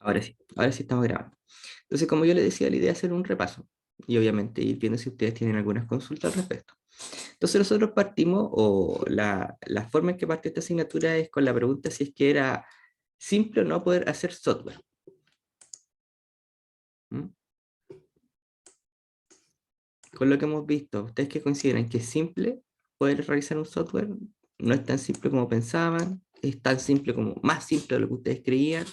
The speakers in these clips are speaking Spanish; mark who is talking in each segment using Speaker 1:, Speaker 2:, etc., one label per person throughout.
Speaker 1: Ahora sí estamos grabando. Entonces, como yo les decía, la idea es hacer un repaso y obviamente ir viendo si ustedes tienen algunas consultas al respecto. Entonces, nosotros partimos, o la forma en que partió esta asignatura es con la pregunta si es que era simple o no poder hacer software. ¿Mm? Con lo que hemos visto, ¿ustedes qué consideran que es simple poder realizar un software? ¿No es tan simple como pensaban? ¿Es tan simple como más simple de lo que ustedes creían?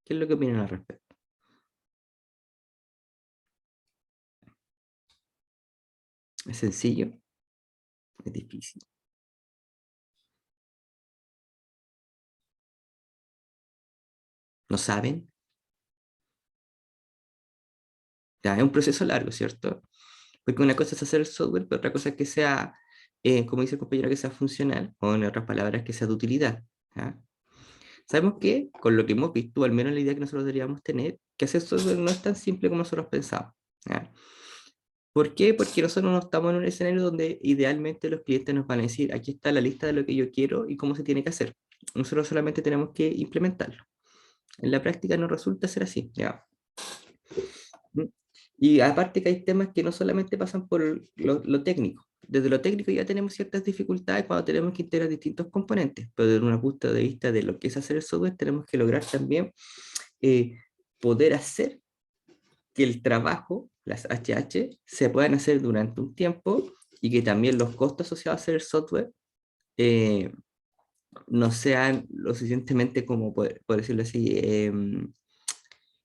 Speaker 1: ¿Qué es lo que opinan al respecto? ¿Es sencillo? ¿Es difícil? ¿No saben? Ya, es un proceso largo, ¿cierto? Porque una cosa es hacer el software, pero otra cosa es que sea, como dice el compañero, que sea funcional, o en otras palabras, que sea de utilidad. ¿Ya? Sabemos que, con lo que hemos visto, al menos la idea que nosotros deberíamos tener, que hacer software no es tan simple como nosotros pensamos. ¿Ya? ¿Por qué? Porque nosotros no estamos en un escenario donde idealmente los clientes nos van a decir, aquí está la lista de lo que yo quiero y cómo se tiene que hacer. Nosotros solamente tenemos que implementarlo. En la práctica no resulta ser así. ¿Ya? ¿Mm? Y aparte que hay temas que no solamente pasan por lo técnico. Desde lo técnico ya tenemos ciertas dificultades cuando tenemos que integrar distintos componentes, pero desde un punto de vista de lo que es hacer el software, tenemos que lograr también eh, poder hacer que el trabajo, las HH, se puedan hacer durante un tiempo y que también los costos asociados a hacer el software eh, no sean lo suficientemente como, por decirlo así,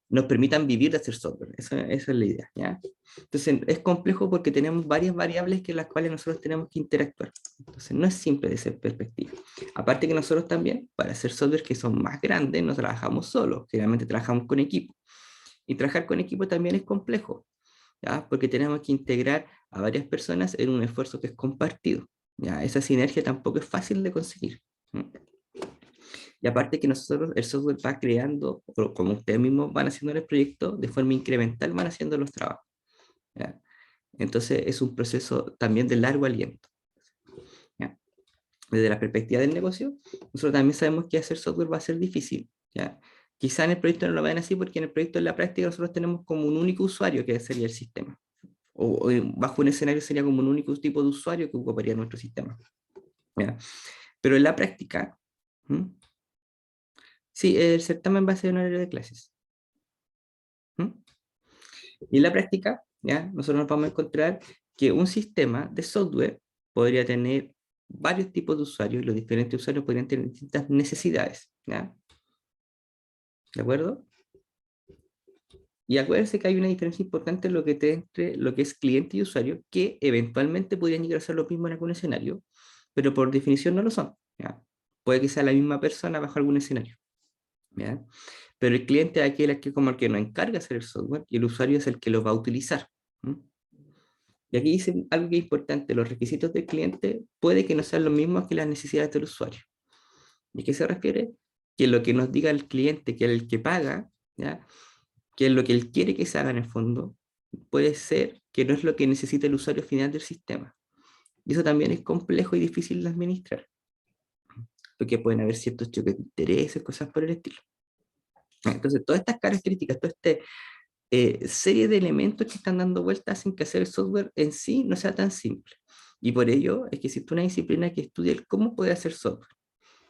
Speaker 1: nos permitan vivir de hacer software. Esa es la idea, ¿ya? Entonces, es complejo porque tenemos varias variables que las cuales nosotros tenemos que interactuar. Entonces, no es simple de esa perspectiva. Aparte que nosotros también, para hacer software que son más grandes, no trabajamos solos, generalmente trabajamos con equipo. Y trabajar con equipo también es complejo, ¿ya? Porque tenemos que integrar a varias personas en un esfuerzo que es compartido, ¿ya? Esa sinergia tampoco es fácil de conseguir. ¿Mm? Y aparte que nosotros, el software va creando, o como ustedes mismos van haciendo en el proyecto, de forma incremental van haciendo los trabajos. ¿Ya? Entonces es un proceso también de largo aliento. ¿Ya? Desde la perspectiva del negocio, nosotros también sabemos que hacer software va a ser difícil. ¿Ya? Quizá en el proyecto no lo vean así porque en el proyecto en la práctica nosotros tenemos como un único usuario que sería el sistema. O bajo un escenario sería como un único tipo de usuario que ocuparía nuestro sistema. ¿Ya? Pero en la práctica, ¿m? Sí, el certamen va a ser un horario de clases. ¿M? Y en la práctica, ¿ya? Nosotros nos vamos a encontrar que un sistema de software podría tener varios tipos de usuarios y los diferentes usuarios podrían tener distintas necesidades. ¿Ya? ¿De acuerdo? Y acuérdense que hay una diferencia importante en lo que entre lo que es cliente y usuario, que eventualmente podrían llegar a ser lo mismo en algún escenario, pero por definición no lo son. ¿Ya? Puede que sea la misma persona bajo algún escenario. ¿Ya? Pero el cliente es aquel que como el que nos encarga hacer el software y el usuario es el que lo va a utilizar. ¿Mm? Y aquí dice algo que es importante, los requisitos del cliente puede que no sean los mismos que las necesidades del usuario. ¿Y a qué se refiere? Que lo que nos diga el cliente, que es el que paga, ¿ya? Que es lo que él quiere que se haga en el fondo, puede ser que no es lo que necesita el usuario final del sistema. Y eso también es complejo y difícil de administrar, porque pueden haber ciertos choques de intereses, cosas por el estilo. Entonces, todas estas características, toda esta serie de elementos que están dando vueltas hacen que hacer el software en sí no sea tan simple. Y por ello es que existe una disciplina que estudia el cómo puede hacer software.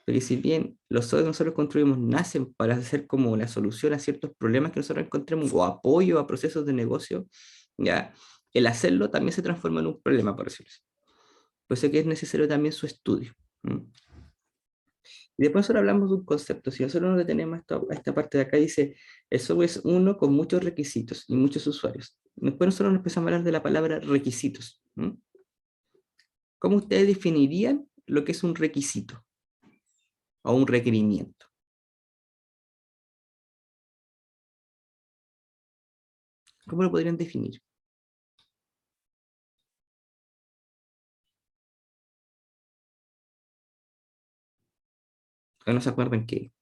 Speaker 1: Porque si bien los software que nosotros construimos nacen para ser como la solución a ciertos problemas que nosotros encontremos o apoyo a procesos de negocio, ¿ya? El hacerlo también se transforma en un problema, por decirlo así. Por eso que es necesario también su estudio. ¿M? Y después nosotros hablamos de un concepto. Si nosotros nos detenemos a esta parte de acá, dice, el software es uno con muchos requisitos y muchos usuarios. Después nosotros nos empezamos a hablar de la palabra requisitos. ¿M? ¿Cómo ustedes definirían lo que es un requisito o un requerimiento? ¿Cómo lo podrían definir? ¿O no se acuerdan qué?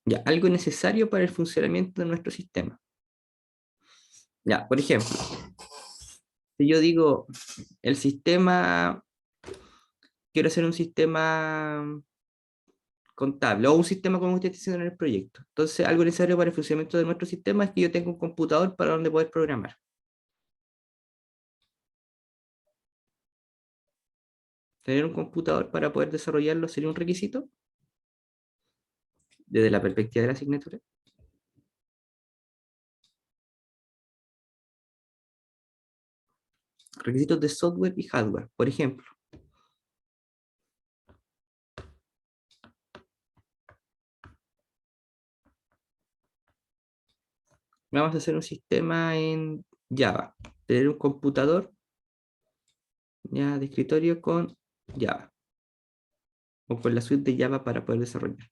Speaker 1: Ya, algo necesario para el funcionamiento de nuestro sistema. Ya, por ejemplo, Si yo digo, el sistema, quiero hacer un sistema contable o un sistema como usted está haciendo en el proyecto. Entonces, algo necesario para el funcionamiento de nuestro sistema es que yo tenga un computador para donde poder programar. Tener un computador para poder desarrollarlo sería un requisito desde la perspectiva de la asignatura. Requisitos de software y hardware, por ejemplo. Vamos a hacer un sistema en Java. Tener un computador ya de escritorio con Java o con la suite de Java para poder desarrollar.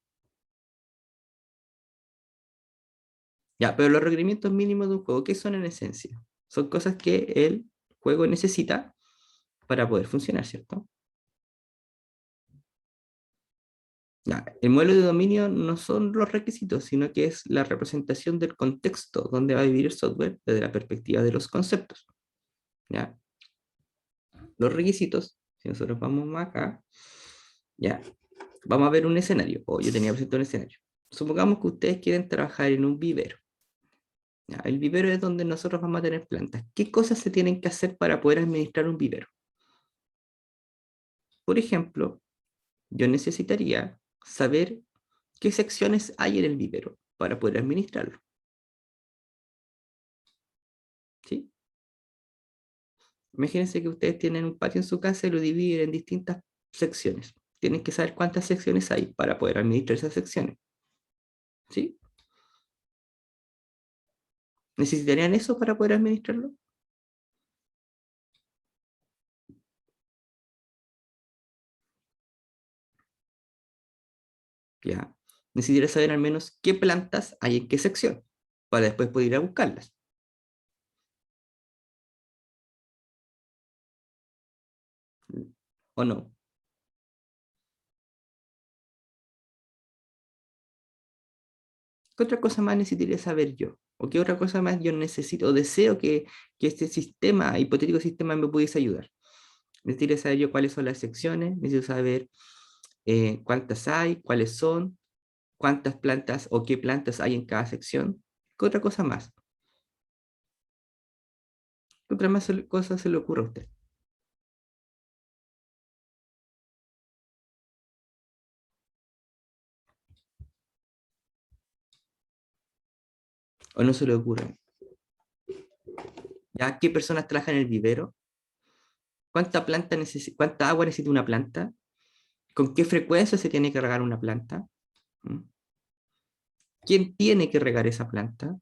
Speaker 1: Ya, pero los requerimientos mínimos de un juego, ¿qué son en esencia? Son cosas que el juego necesita para poder funcionar, ¿cierto? Ya, el modelo de dominio no son los requisitos, sino que es la representación del contexto donde va a vivir el software desde la perspectiva de los conceptos. ¿Ya? Los requisitos, si nosotros vamos acá, ya, vamos a ver un escenario, o yo tenía presente un escenario. Supongamos que ustedes quieren trabajar en un vivero. ¿Ya? El vivero es donde nosotros vamos a tener plantas. ¿Qué cosas se tienen que hacer para poder administrar un vivero? Por ejemplo, yo necesitaría saber qué secciones hay en el vivero para poder administrarlo. ¿Sí? Imagínense que ustedes tienen un patio en su casa y lo dividen en distintas secciones. Tienen que saber cuántas secciones hay para poder administrar esas secciones. ¿Sí? ¿Necesitarían eso para poder administrarlo? Ya. Necesitaría saber al menos qué plantas hay en qué sección para después poder ir a buscarlas. ¿O no? ¿Qué otra cosa más necesitaría saber yo? ¿O qué otra cosa más yo necesito o deseo que este sistema, hipotético sistema, me pudiese ayudar? Necesitaría saber yo cuáles son las secciones, necesito saber cuántas hay, cuáles son, cuántas plantas o qué plantas hay en cada sección. ¿Qué otra cosa más? ¿Qué otra más cosa se le ocurre a usted? ¿O no se le ocurre? ¿Ya? ¿Qué personas trabajan en el vivero? ¿Cuánta agua necesita una planta? ¿Con qué frecuencia se tiene que regar una planta? ¿Mm? ¿Quién tiene que regar esa planta?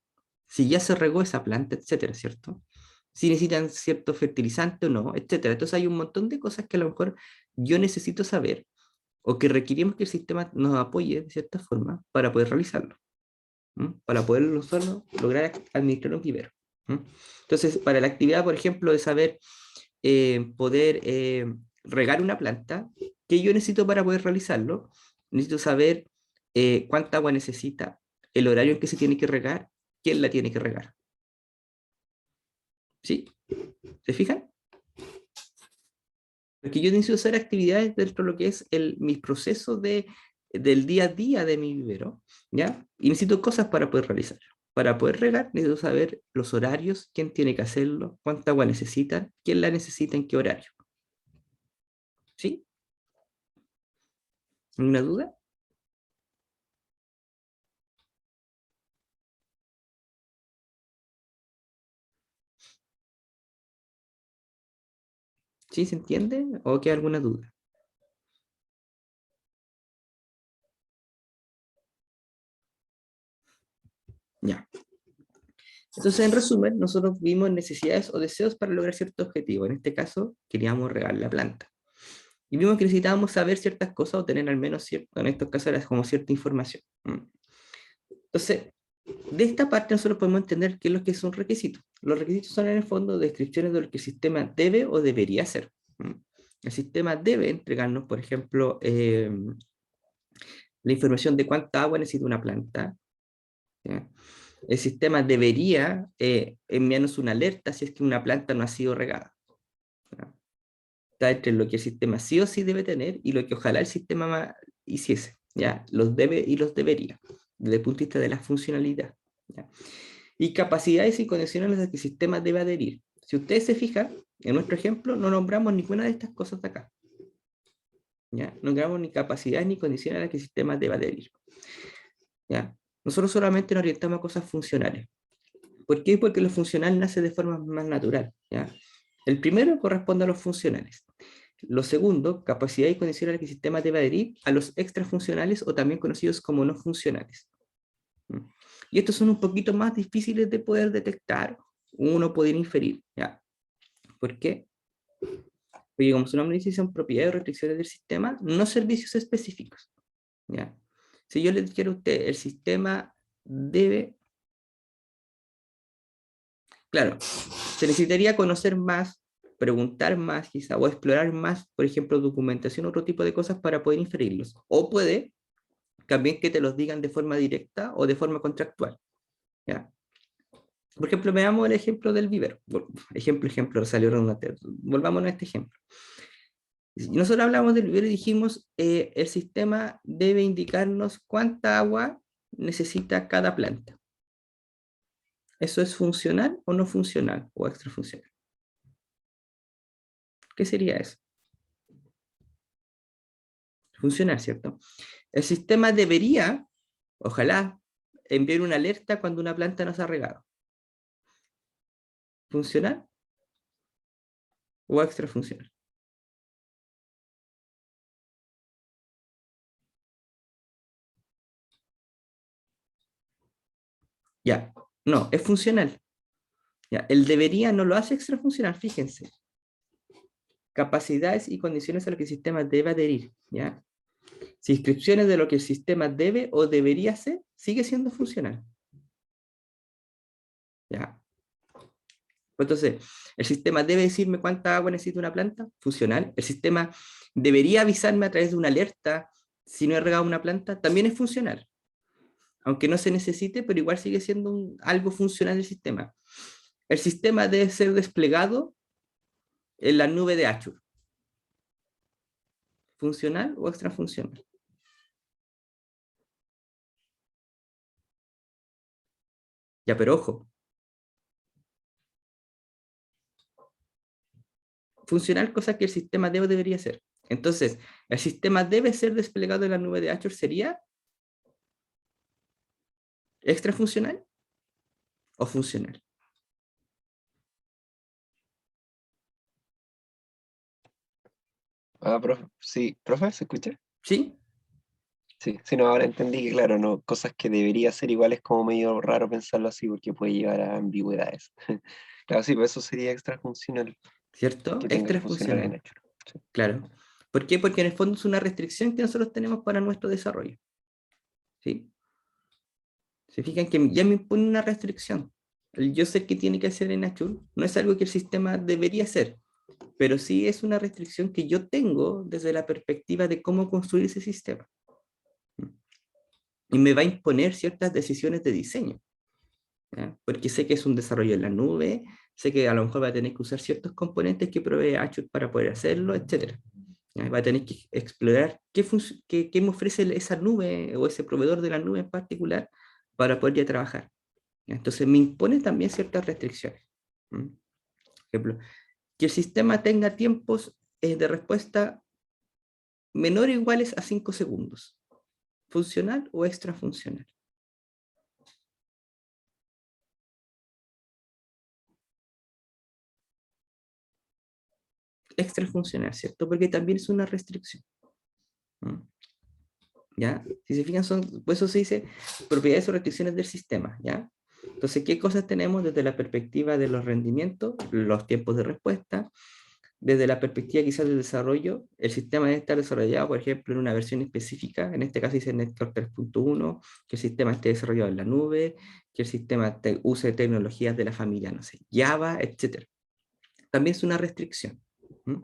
Speaker 1: Si ya se regó esa planta, etcétera, ¿cierto? Si necesitan cierto fertilizante o no, etcétera. Entonces hay un montón de cosas que a lo mejor yo necesito saber o que requerimos que el sistema nos apoye de cierta forma para poder realizarlo, ¿m? Para poder nosotros lograr administrar un vivero. ¿M? Entonces, para la actividad, por ejemplo, de saber poder regar una planta, ¿qué yo necesito para poder realizarlo? Necesito saber cuánta agua necesita, el horario en que se tiene que regar, quién la tiene que regar. ¿Sí? ¿Se fijan? Porque yo necesito hacer actividades dentro de lo que es mis procesos del día a día de mi vivero, ¿ya? Y necesito cosas para poder realizarlo. Para poder regar, necesito saber los horarios, quién tiene que hacerlo, cuánta agua necesitan, quién la necesita, en qué horario. ¿Sí? ¿Una duda? ¿Sí se entiende? ¿O queda alguna duda? Ya. Entonces, en resumen, nosotros vimos necesidades o deseos para lograr cierto objetivo. En este caso, queríamos regar la planta. Y vimos que necesitábamos saber ciertas cosas o tener al menos cierto, en estos casos era como cierta información. Entonces, de esta parte nosotros podemos entender qué es lo que son requisitos. Los requisitos son en el fondo descripciones de lo que el sistema debe o debería hacer. El sistema debe entregarnos, por ejemplo, la información de cuánta agua necesita una planta. ¿Ya? El sistema debería enviarnos una alerta si es que una planta no ha sido regada. ¿ya? Está entre lo que el sistema sí o sí debe tener y lo que ojalá el sistema hiciese, ¿ya? Los debe y los debería, desde el punto de vista de la funcionalidad, ¿ya? Y capacidades y condiciones a las que el sistema debe adherir. Si ustedes se fijan, en nuestro ejemplo no nombramos ninguna de estas cosas de acá, ¿ya? No nombramos ni capacidades ni condiciones a las que el sistema debe adherir, ¿ya? Nosotros solamente nos orientamos a cosas funcionales. ¿Por qué? Porque lo funcional nace de forma más natural, ¿ya? El primero corresponde a los funcionales. Lo segundo, capacidad y condiciones a las que el sistema debe adherir a los extrafuncionales o también conocidos como no funcionales. Y estos son un poquito más difíciles de poder detectar, uno poder inferir, ¿ya? ¿Por qué? Porque como su nombre dice, son propiedades o restricciones del sistema, no servicios específicos, ¿ya? Si yo le dijera a usted, el sistema debe, claro, se necesitaría conocer más, preguntar más quizá, o explorar más, por ejemplo, documentación, otro tipo de cosas para poder inferirlos. O puede también que te los digan de forma directa o de forma contractual, ¿ya? Por ejemplo, veamos el ejemplo del vivero. Ejemplo, salió redundante. Volvamos a este ejemplo. Nosotros hablamos del vivero y dijimos, el sistema debe indicarnos cuánta agua necesita cada planta. ¿Eso es funcional o no funcional o extrafuncional? ¿Qué sería eso? Funcional, ¿cierto? El sistema debería, ojalá, enviar una alerta cuando una planta no se ha regado. ¿Funcional o extrafuncional? Ya, no, es funcional. Ya, el debería no lo hace extrafuncional, fíjense. Capacidades y condiciones a las que el sistema debe adherir, ¿ya? Si inscripciones de lo que el sistema debe o debería hacer, sigue siendo funcional, ¿ya? Entonces, el sistema debe decirme cuánta agua necesita una planta, funcional. El sistema debería avisarme a través de una alerta si no he regado una planta, también es funcional. Aunque no se necesite, pero igual sigue siendo algo funcional del sistema. El sistema debe ser desplegado en la nube de Azure. ¿Funcional o extrafuncional? Ya, pero ojo, funcional, cosa que el sistema debe debería ser. Entonces, el sistema debe ser desplegado en la nube de Azure, ¿sería extrafuncional o funcional?
Speaker 2: Ah, profe, sí, profe, ¿se escucha?
Speaker 1: ¿Sí?
Speaker 2: Sí, sí, no, ahora entendí que, claro, no, cosas que debería ser iguales como medio raro pensarlo así porque puede llevar a ambigüedades. Claro, sí, pero eso sería extrafuncional,
Speaker 1: ¿Cierto?
Speaker 2: que tenga que funcionar en
Speaker 1: Extrafuncional,
Speaker 2: hecho. Sí.
Speaker 1: claro. ¿Por qué? Porque en el fondo es una restricción que nosotros tenemos para nuestro desarrollo. ¿Sí? Se fijan que ya me impone una restricción. El yo sé que tiene que hacer en Azure no es algo que el sistema debería hacer, pero sí es una restricción que yo tengo desde la perspectiva de cómo construir ese sistema. Y me va a imponer ciertas decisiones de diseño, ¿ya? Porque sé que es un desarrollo en la nube, sé que a lo mejor va a tener que usar ciertos componentes que provee Azure para poder hacerlo, etcétera. ¿Ya? Va a tener que explorar qué me ofrece esa nube o ese proveedor de la nube en particular para poder ya trabajar. ¿Ya? Entonces me impone también ciertas restricciones. ¿Mm? Por ejemplo, que el sistema tenga tiempos de respuesta menor o iguales a 5 segundos. ¿Funcional o extrafuncional? Extrafuncional, ¿cierto? Porque también es una restricción. ¿Mm? ¿Ya? Si se fijan, por eso se dice propiedades o restricciones del sistema, ¿ya? Entonces, ¿qué cosas tenemos desde la perspectiva de los rendimientos, los tiempos de respuesta? Desde la perspectiva quizás del desarrollo, el sistema debe estar desarrollado, por ejemplo, en una versión específica, en este caso dice Netcore 3.1, que el sistema esté desarrollado en la nube, que el sistema use tecnologías de la familia, no sé, Java, etc. También es una restricción. ¿Mm?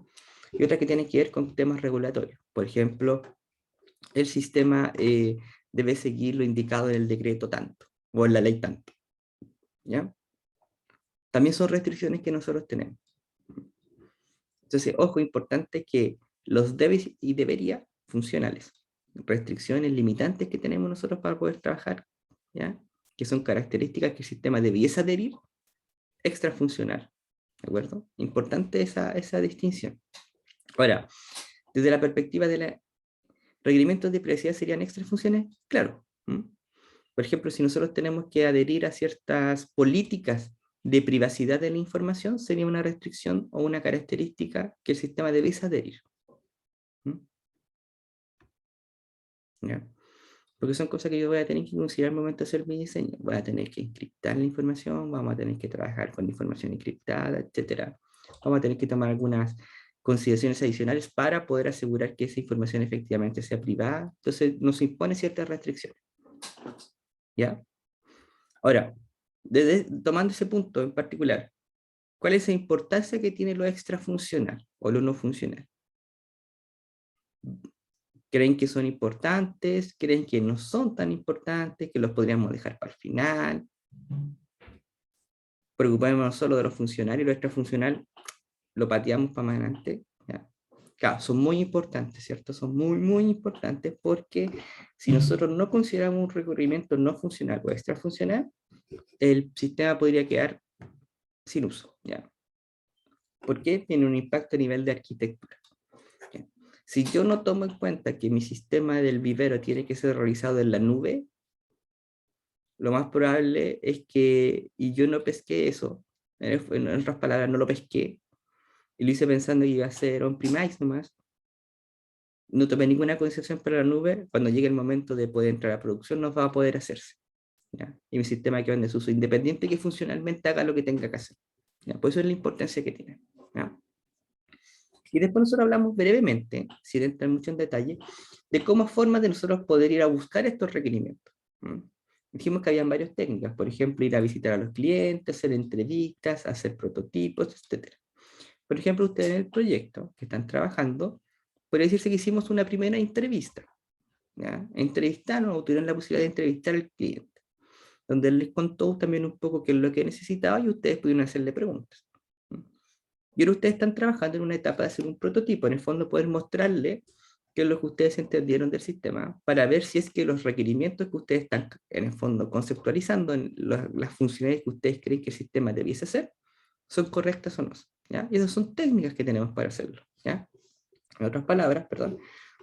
Speaker 1: Y otra que tiene que ver con temas regulatorios. Por ejemplo, el sistema debe seguir lo indicado en el decreto tanto, o en la ley tanto. ¿Ya? También son restricciones que nosotros tenemos. Entonces, ojo, importante que los debes y debería funcionales, restricciones limitantes que tenemos nosotros para poder trabajar, ¿ya? Que son características que el sistema debiese adherir, extrafuncional, ¿de acuerdo? Importante esa distinción. Ahora, desde la perspectiva de los requerimientos de privacidad serían extrafunciones, claro. Por ejemplo, si nosotros tenemos que adherir a ciertas políticas de privacidad de la información, sería una restricción o una característica que el sistema debiese adherir. ¿Ya? Porque son cosas que yo voy a tener que considerar al momento de hacer mi diseño. Voy a tener que encriptar la información, vamos a tener que trabajar con información encriptada, etcétera. Vamos a tener que tomar algunas consideraciones adicionales para poder asegurar que esa información efectivamente sea privada. Entonces, nos impone ciertas restricciones. ¿Ya? Ahora, tomando ese punto en particular, ¿cuál es la importancia que tiene lo extrafuncional o lo no funcional? ¿Creen que son importantes? ¿Creen que no son tan importantes? ¿Que los podríamos dejar para el final? Preocupémonos solo de los funcionarios, lo extrafuncional lo pateamos para más adelante. ¿Ya? Claro, son muy importantes, ¿cierto? Son muy, muy importantes porque si nosotros no consideramos un recorrimiento no funcional o extrafuncional, el sistema podría quedar sin uso, ¿ya? Porque tiene un impacto a nivel de arquitectura. ¿Ya? Si yo no tomo en cuenta que mi sistema del vivero tiene que ser realizado en la nube, lo más probable es que, y yo no pesqué eso, en otras palabras, no lo pesqué, y lo hice pensando que iba a ser on-premise nomás, no tomé ninguna consideración para la nube, cuando llegue el momento de poder entrar a producción no va a poder hacerse. ¿Ya? Y mi sistema queda en desuso, independiente que funcionalmente haga lo que tenga que hacer. ¿Ya? Por eso es la importancia que tiene. ¿Ya? Y después nosotros hablamos brevemente, sin entrar mucho en detalle, de cómo formas de nosotros poder ir a buscar estos requerimientos. Dijimos que habían varias técnicas, por ejemplo, ir a visitar a los clientes, hacer entrevistas, hacer prototipos, etc. Por ejemplo, ustedes en el proyecto que están trabajando, podría decirse que hicimos una primera entrevista. ¿Ya? Entrevistaron o tuvieron la posibilidad de entrevistar al cliente, donde él les contó también un poco qué es lo que necesitaba y ustedes pudieron hacerle preguntas. Y ahora ustedes están trabajando en una etapa de hacer un prototipo, en el fondo poder mostrarle qué es lo que ustedes entendieron del sistema, para ver si es que los requerimientos que ustedes están, en el fondo, conceptualizando en las funcionalidades que ustedes creen que el sistema debiese hacer, son correctas o no. ¿Ya? Y esas son técnicas que tenemos para hacerlo. ¿Ya? En otras palabras, perdón,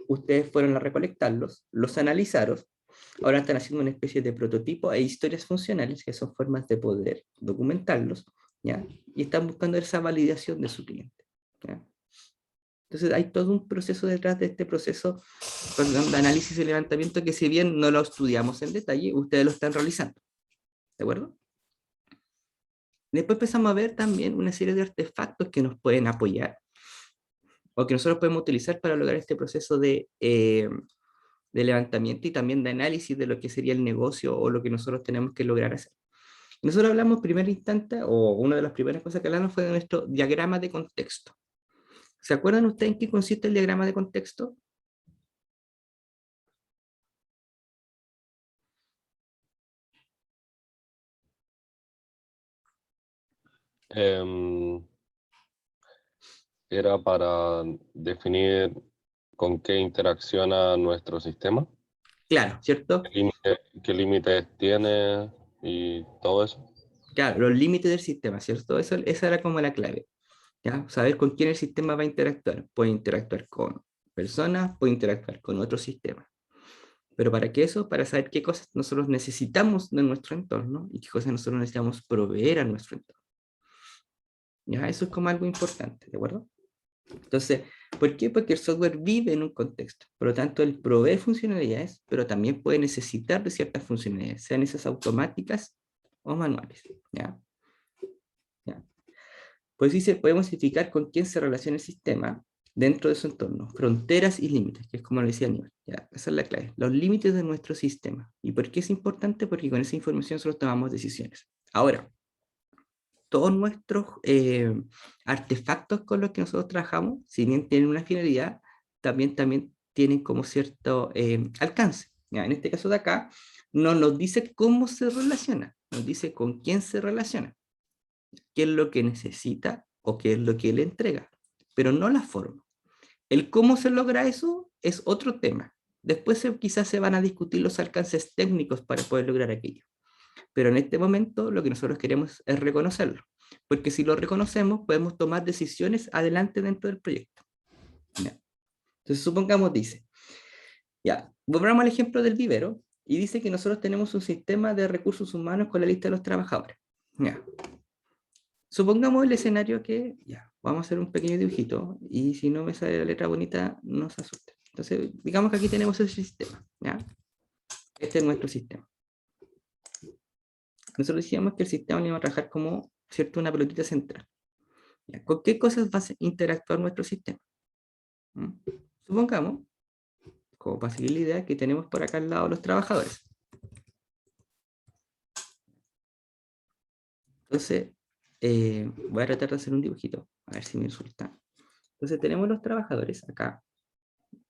Speaker 1: ustedes fueron a recolectarlos, los analizaron, ahora están haciendo una especie de prototipo e historias funcionales, que son formas de poder documentarlos, ¿ya? Y están buscando esa validación de su cliente. ¿Ya? Entonces hay todo un proceso detrás de este proceso, perdón, de análisis y levantamiento que si bien no lo estudiamos en detalle, ustedes lo están realizando. ¿De acuerdo? Después empezamos a ver también una serie de artefactos que nos pueden apoyar o que nosotros podemos utilizar para lograr este proceso de levantamiento y también de análisis de lo que sería el negocio o lo que nosotros tenemos que lograr hacer. Nosotros hablamos en primer instante, o una de las primeras cosas que hablamos fue de nuestro diagrama de contexto. ¿Se acuerdan ustedes en qué consiste el diagrama de contexto?
Speaker 3: Em, Era para definir con qué interacciona nuestro sistema,
Speaker 1: Claro, ¿cierto?
Speaker 3: qué límites tiene y todo eso.
Speaker 1: Claro, los límites del sistema, ¿cierto? Esa era como la clave. ¿Ya? Saber con quién el sistema va a interactuar. Puede interactuar con personas, puede interactuar con otros sistemas. Pero ¿para qué eso? Para saber qué cosas nosotros necesitamos de nuestro entorno y qué cosas nosotros necesitamos proveer a nuestro entorno. ¿Ya? Eso es como algo importante, ¿de acuerdo? Entonces, ¿por qué? Porque el software vive en un contexto. Por lo tanto, él provee funcionalidades, pero también puede necesitar de ciertas funcionalidades, sean esas automáticas o manuales. ¿Ya? ¿Ya? Pues sí, podemos identificar con quién se relaciona el sistema dentro de su entorno, fronteras y límites, que es como lo decía Aníbal. ¿Ya? Esa es la clave, los límites de nuestro sistema. ¿Y por qué es importante? Porque con esa información nosotros tomamos decisiones. Ahora, todos nuestros artefactos con los que nosotros trabajamos, si bien tienen una finalidad, también tienen como cierto alcance. ¿Ya? En este caso de acá, no nos dice cómo se relaciona, nos dice con quién se relaciona, qué es lo que necesita o qué es lo que le entrega. pero no la forma. El cómo se logra eso es otro tema. Después quizás se van a discutir los alcances técnicos para poder lograr aquello. Pero en este momento lo que nosotros queremos es reconocerlo, porque si lo reconocemos podemos tomar decisiones adelante dentro del proyecto. ¿Ya? Entonces supongamos, dice, ya, volvamos al ejemplo del vivero, y dice que nosotros tenemos un sistema de recursos humanos con la lista de los trabajadores. Ya. Supongamos el escenario que, ya, vamos a hacer un pequeño dibujito, y si no me sale la letra bonita, no se asuste. Entonces, digamos que aquí tenemos ese sistema, ¿ya? Este es nuestro sistema. Nosotros decíamos que el sistema lo iba a trabajar como, ¿cierto?, una pelotita central. ¿Ya? ¿Con qué cosas va a interactuar nuestro sistema? ¿Mm? Supongamos, como para seguir la idea, que tenemos por acá al lado los trabajadores. Entonces, voy a tratar de hacer un dibujito, a ver si me resulta. Entonces tenemos los trabajadores acá.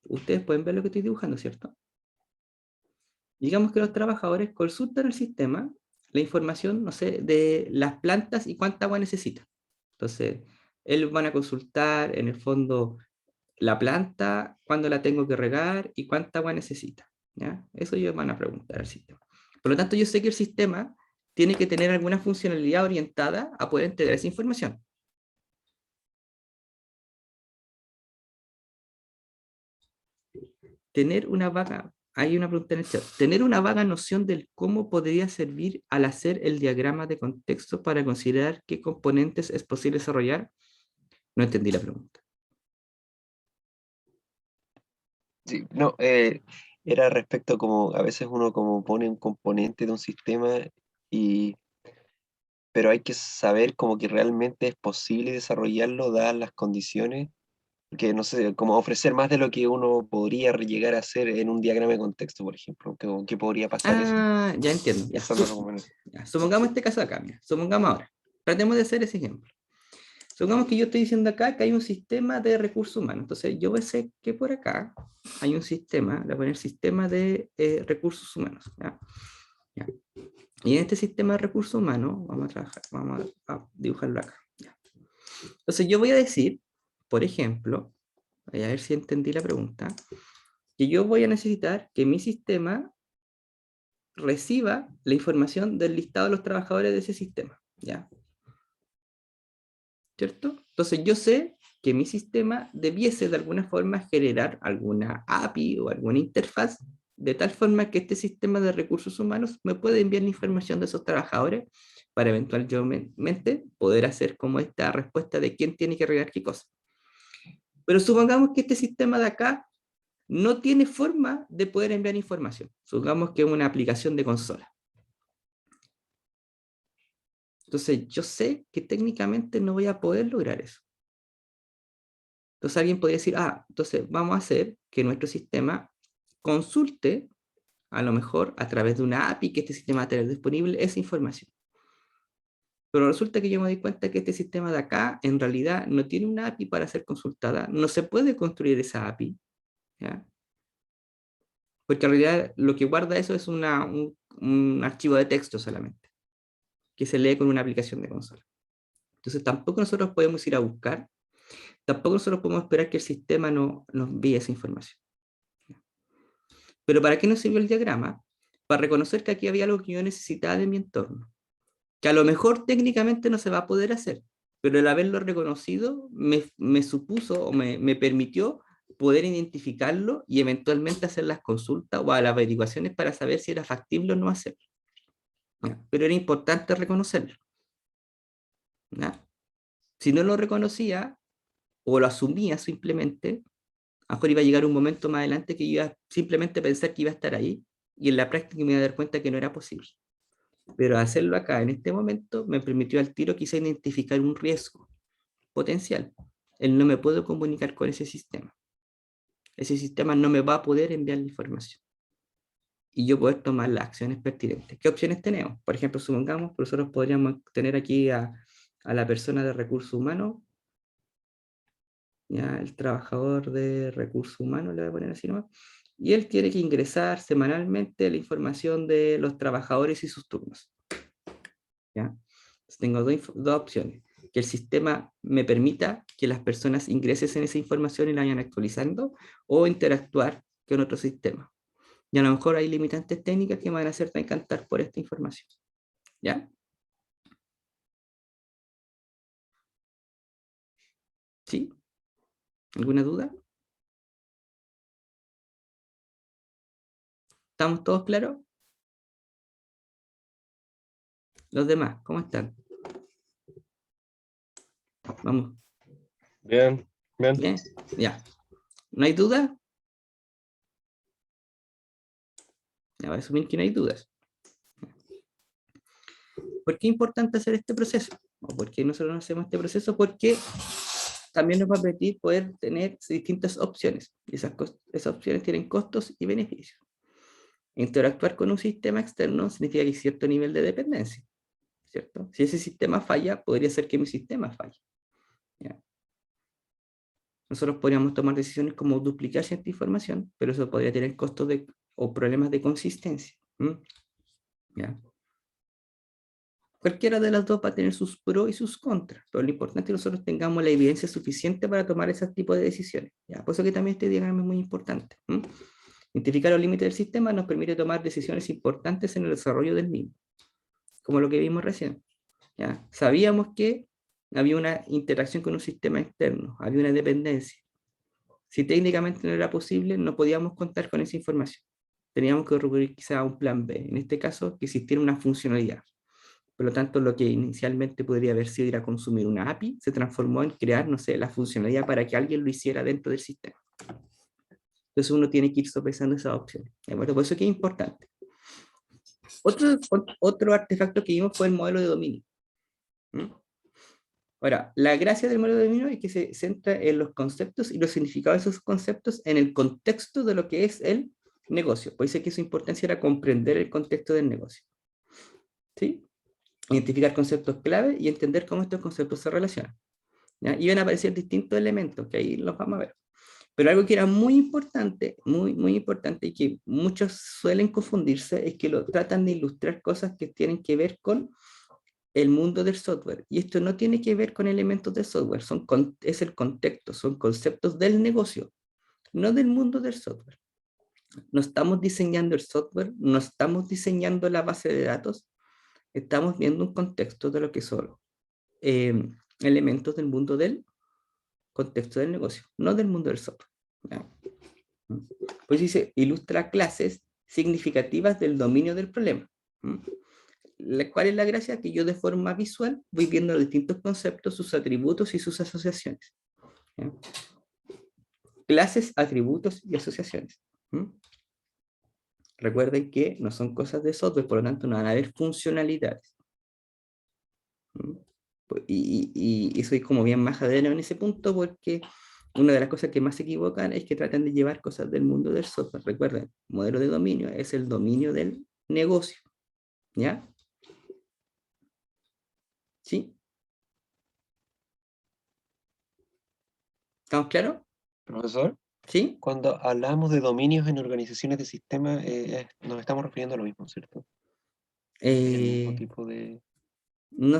Speaker 1: Ustedes pueden ver lo que estoy dibujando, ¿cierto? Digamos que los trabajadores consultan el sistema, la información, no sé, de las plantas y cuánta agua necesitan. Entonces, ellos van a consultar, en el fondo, la planta, cuándo la tengo que regar y cuánta agua necesita. ¿Ya? Eso ellos van a preguntar al sistema. Por lo tanto, yo sé que el sistema tiene que tener alguna funcionalidad orientada a poder entregar esa información. Tener una vaga, hay una pregunta en el chat, tener una vaga noción del cómo podría servir al hacer el diagrama de contexto para considerar qué componentes es posible desarrollar. No entendí la pregunta.
Speaker 2: Sí, no, era respecto como a veces uno como pone un componente de un sistema y pero hay que saber como que realmente es posible desarrollarlo dadas las condiciones, que no sé, como ofrecer más de lo que uno podría llegar a hacer en un diagrama de contexto, por ejemplo, que podría pasar eso,
Speaker 1: Ah, ya entiendo. Ya.
Speaker 2: pensándolo como en eso.
Speaker 1: Ya. Supongamos este caso acá, mira. Supongamos ahora. Tratemos de hacer ese ejemplo. Supongamos que yo estoy diciendo acá que hay un sistema de recursos humanos. Entonces yo sé que por acá hay un sistema, le voy a poner sistema de recursos humanos. ¿Ya? Ya. Y en este sistema de recursos humanos, vamos a trabajar, vamos a dibujarlo acá. ¿Ya? Entonces yo voy a decir, por ejemplo, voy a ver si entendí la pregunta, que yo voy a necesitar que mi sistema reciba la información del listado de los trabajadores de ese sistema. ¿Ya? ¿Cierto? Entonces yo sé que mi sistema debiese de alguna forma generar alguna API o alguna interfaz de tal forma que este sistema de recursos humanos me puede enviar la información de esos trabajadores para eventualmente poder hacer como esta respuesta de quién tiene que arreglar qué cosa. Pero supongamos que este sistema de acá no tiene forma de poder enviar información. Supongamos que es una aplicación de consola. Entonces yo sé que técnicamente no voy a poder lograr eso. Entonces alguien podría decir, entonces vamos a hacer que nuestro sistema consulte, a lo mejor a través de una API que este sistema va a tener disponible, esa información. Pero resulta que yo me doy cuenta que este sistema de acá en realidad no tiene una API para ser consultada, no se puede construir esa API, ¿ya? Porque en realidad lo que guarda eso es un archivo de texto solamente, que se lee con una aplicación de consola. Entonces tampoco nosotros podemos ir a buscar, tampoco nosotros podemos esperar que el sistema nos envíe esa información. Pero ¿para qué nos sirvió el diagrama? Para reconocer que aquí había algo que yo necesitaba de mi entorno, que a lo mejor técnicamente no se va a poder hacer, pero el haberlo reconocido me supuso o me permitió poder identificarlo y eventualmente hacer las consultas o las averiguaciones para saber si era factible o no hacerlo. ¿Ya? Pero era importante reconocerlo. ¿Ya? Si no lo reconocía o lo asumía simplemente, a lo mejor iba a llegar un momento más adelante que iba simplemente a pensar que iba a estar ahí y en la práctica me iba a dar cuenta que no era posible. Pero hacerlo acá, en este momento, me permitió al tiro quizá identificar un riesgo potencial. Él no me puedo comunicar con ese sistema. Ese sistema no me va a poder enviar la información. Y yo poder tomar las acciones pertinentes. ¿Qué opciones tenemos? Por ejemplo, supongamos que nosotros podríamos tener aquí a la persona de recursos humanos, ya el trabajador de recursos humanos, le voy a poner así nomás, y él tiene que ingresar semanalmente la información de los trabajadores y sus turnos. ¿Ya? Entonces tengo dos opciones. que el sistema me permita que las personas ingresen en esa información y la vayan actualizando, o interactuar con otro sistema. Y a lo mejor hay limitantes técnicas que me van a hacer encantar por esta información. ¿Ya? ¿Sí? ¿Alguna duda? ¿Estamos todos claros? Los demás, ¿cómo están? Vamos.
Speaker 3: Bien, bien.
Speaker 1: ¿Bien? Ya. ¿No hay duda? Ya voy a asumir que no hay dudas. ¿Por qué es importante hacer este proceso? ¿O por qué nosotros no hacemos este proceso? Porque también nos va a permitir poder tener distintas opciones. Y esas opciones tienen costos y beneficios. Interactuar con un sistema externo significa que hay cierto nivel de dependencia, ¿cierto? Si ese sistema falla, podría ser que mi sistema falle. ¿Ya? Nosotros podríamos tomar decisiones como duplicar cierta información, pero eso podría tener costos o problemas de consistencia. ¿Ya? Cualquiera de las dos va a tener sus pros y sus contras, pero lo importante es que nosotros tengamos la evidencia suficiente para tomar ese tipo de decisiones. ¿Ya? Por eso que también este diagrama es muy importante. Identificar los límites del sistema nos permite tomar decisiones importantes en el desarrollo del mismo, como lo que vimos recién. ¿Ya? Sabíamos que había una interacción con un sistema externo, había una dependencia. Si técnicamente no era posible, no podíamos contar con esa información. Teníamos que recurrir quizá a un plan B, en este caso, que existiera una funcionalidad. Por lo tanto, lo que inicialmente podría haber sido ir a consumir una API, se transformó en crear, no sé, la funcionalidad para que alguien lo hiciera dentro del sistema. Entonces uno tiene que ir sopesando esas opciones. Bueno, por eso que es importante. Otro artefacto que vimos fue el modelo de dominio. Ahora, la gracia del modelo de dominio es que se centra en los conceptos y los significados de esos conceptos en el contexto de lo que es el negocio. Por eso que su importancia era comprender el contexto del negocio. ¿Sí? Identificar conceptos clave y entender cómo estos conceptos se relacionan. ¿Ya? Y van a aparecer distintos elementos, que ahí los vamos a ver. Pero algo que era muy importante, muy importante, y que muchos suelen confundirse, es que lo tratan de ilustrar cosas que tienen que ver con el mundo del software. Y esto no tiene que ver con elementos de software, es el contexto, son conceptos del negocio, no del mundo del software. No estamos diseñando el software, no estamos diseñando la base de datos, estamos viendo un contexto de lo que son elementos del mundo del contexto del negocio, no del mundo del software. ¿Ya? Pues dice, ilustra clases significativas del dominio del problema. ¿Cuál es la gracia? Que yo de forma visual voy viendo los distintos conceptos, sus atributos y sus asociaciones. ¿Ya? Clases, atributos y asociaciones. Recuerden que no son cosas de software, por lo tanto no van a haber funcionalidades. Y soy como bien majadero en ese punto porque una de las cosas que más se equivocan es que tratan de llevar cosas del mundo del software. Recuerden, modelo de dominio es el dominio del negocio. ¿Ya? ¿Sí? ¿Estamos claros?
Speaker 2: Profesor,
Speaker 1: ¿Sí?
Speaker 2: cuando hablamos de dominios en organizaciones de sistemas, nos estamos refiriendo a lo mismo, ¿cierto? Es el mismo tipo de
Speaker 1: No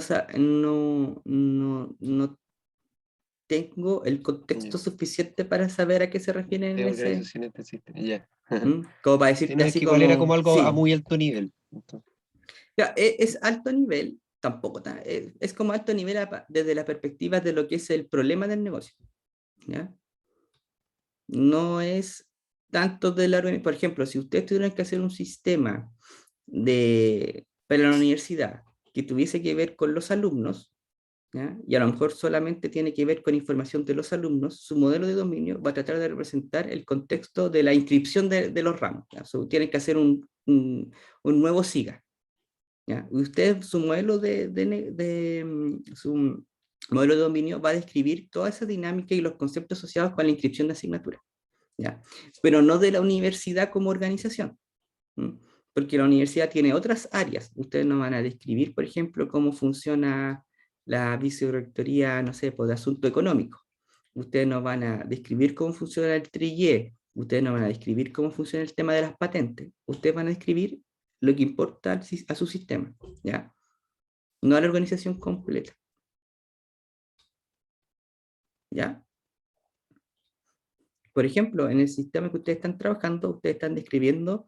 Speaker 1: tengo el contexto
Speaker 2: ya,
Speaker 1: suficiente para saber a qué se refieren
Speaker 2: de
Speaker 1: en ese,
Speaker 2: organizaciones de sistemas. Ya.
Speaker 1: como para
Speaker 2: Sí,
Speaker 1: decirte
Speaker 2: no, es
Speaker 1: así
Speaker 2: que igual era como
Speaker 1: como,
Speaker 2: algo a
Speaker 1: sí.
Speaker 2: muy alto nivel. Entonces,
Speaker 1: Ya, es alto nivel, tampoco, es como alto nivel desde la perspectiva de lo que es el problema del negocio. ¿Ya? No es tanto de la organización. Por ejemplo, si ustedes tuvieran que hacer un sistema para la universidad que tuviese que ver con los alumnos, ¿ya? Y a lo mejor solamente tiene que ver con información de los alumnos, su modelo de dominio va a tratar de representar el contexto de la inscripción de los ramos. ¿Ya? Tienen que hacer un nuevo SIGA. ¿Ya? Usted, su modelo de dominio va a describir toda esa dinámica y los conceptos asociados con la inscripción de asignatura, ¿ya? Pero no de la universidad como organización, porque la universidad tiene otras áreas. Ustedes no van a describir, por ejemplo, cómo funciona la vicerrectoría, no sé, por asunto económico. Ustedes no van a describir cómo funciona el TRIE. Ustedes no van a describir cómo funciona el tema de las patentes. Ustedes van a describir lo que importa a su sistema, ¿ya? No a la organización completa. ¿ya? Por ejemplo, en el sistema que ustedes están trabajando, ustedes están describiendo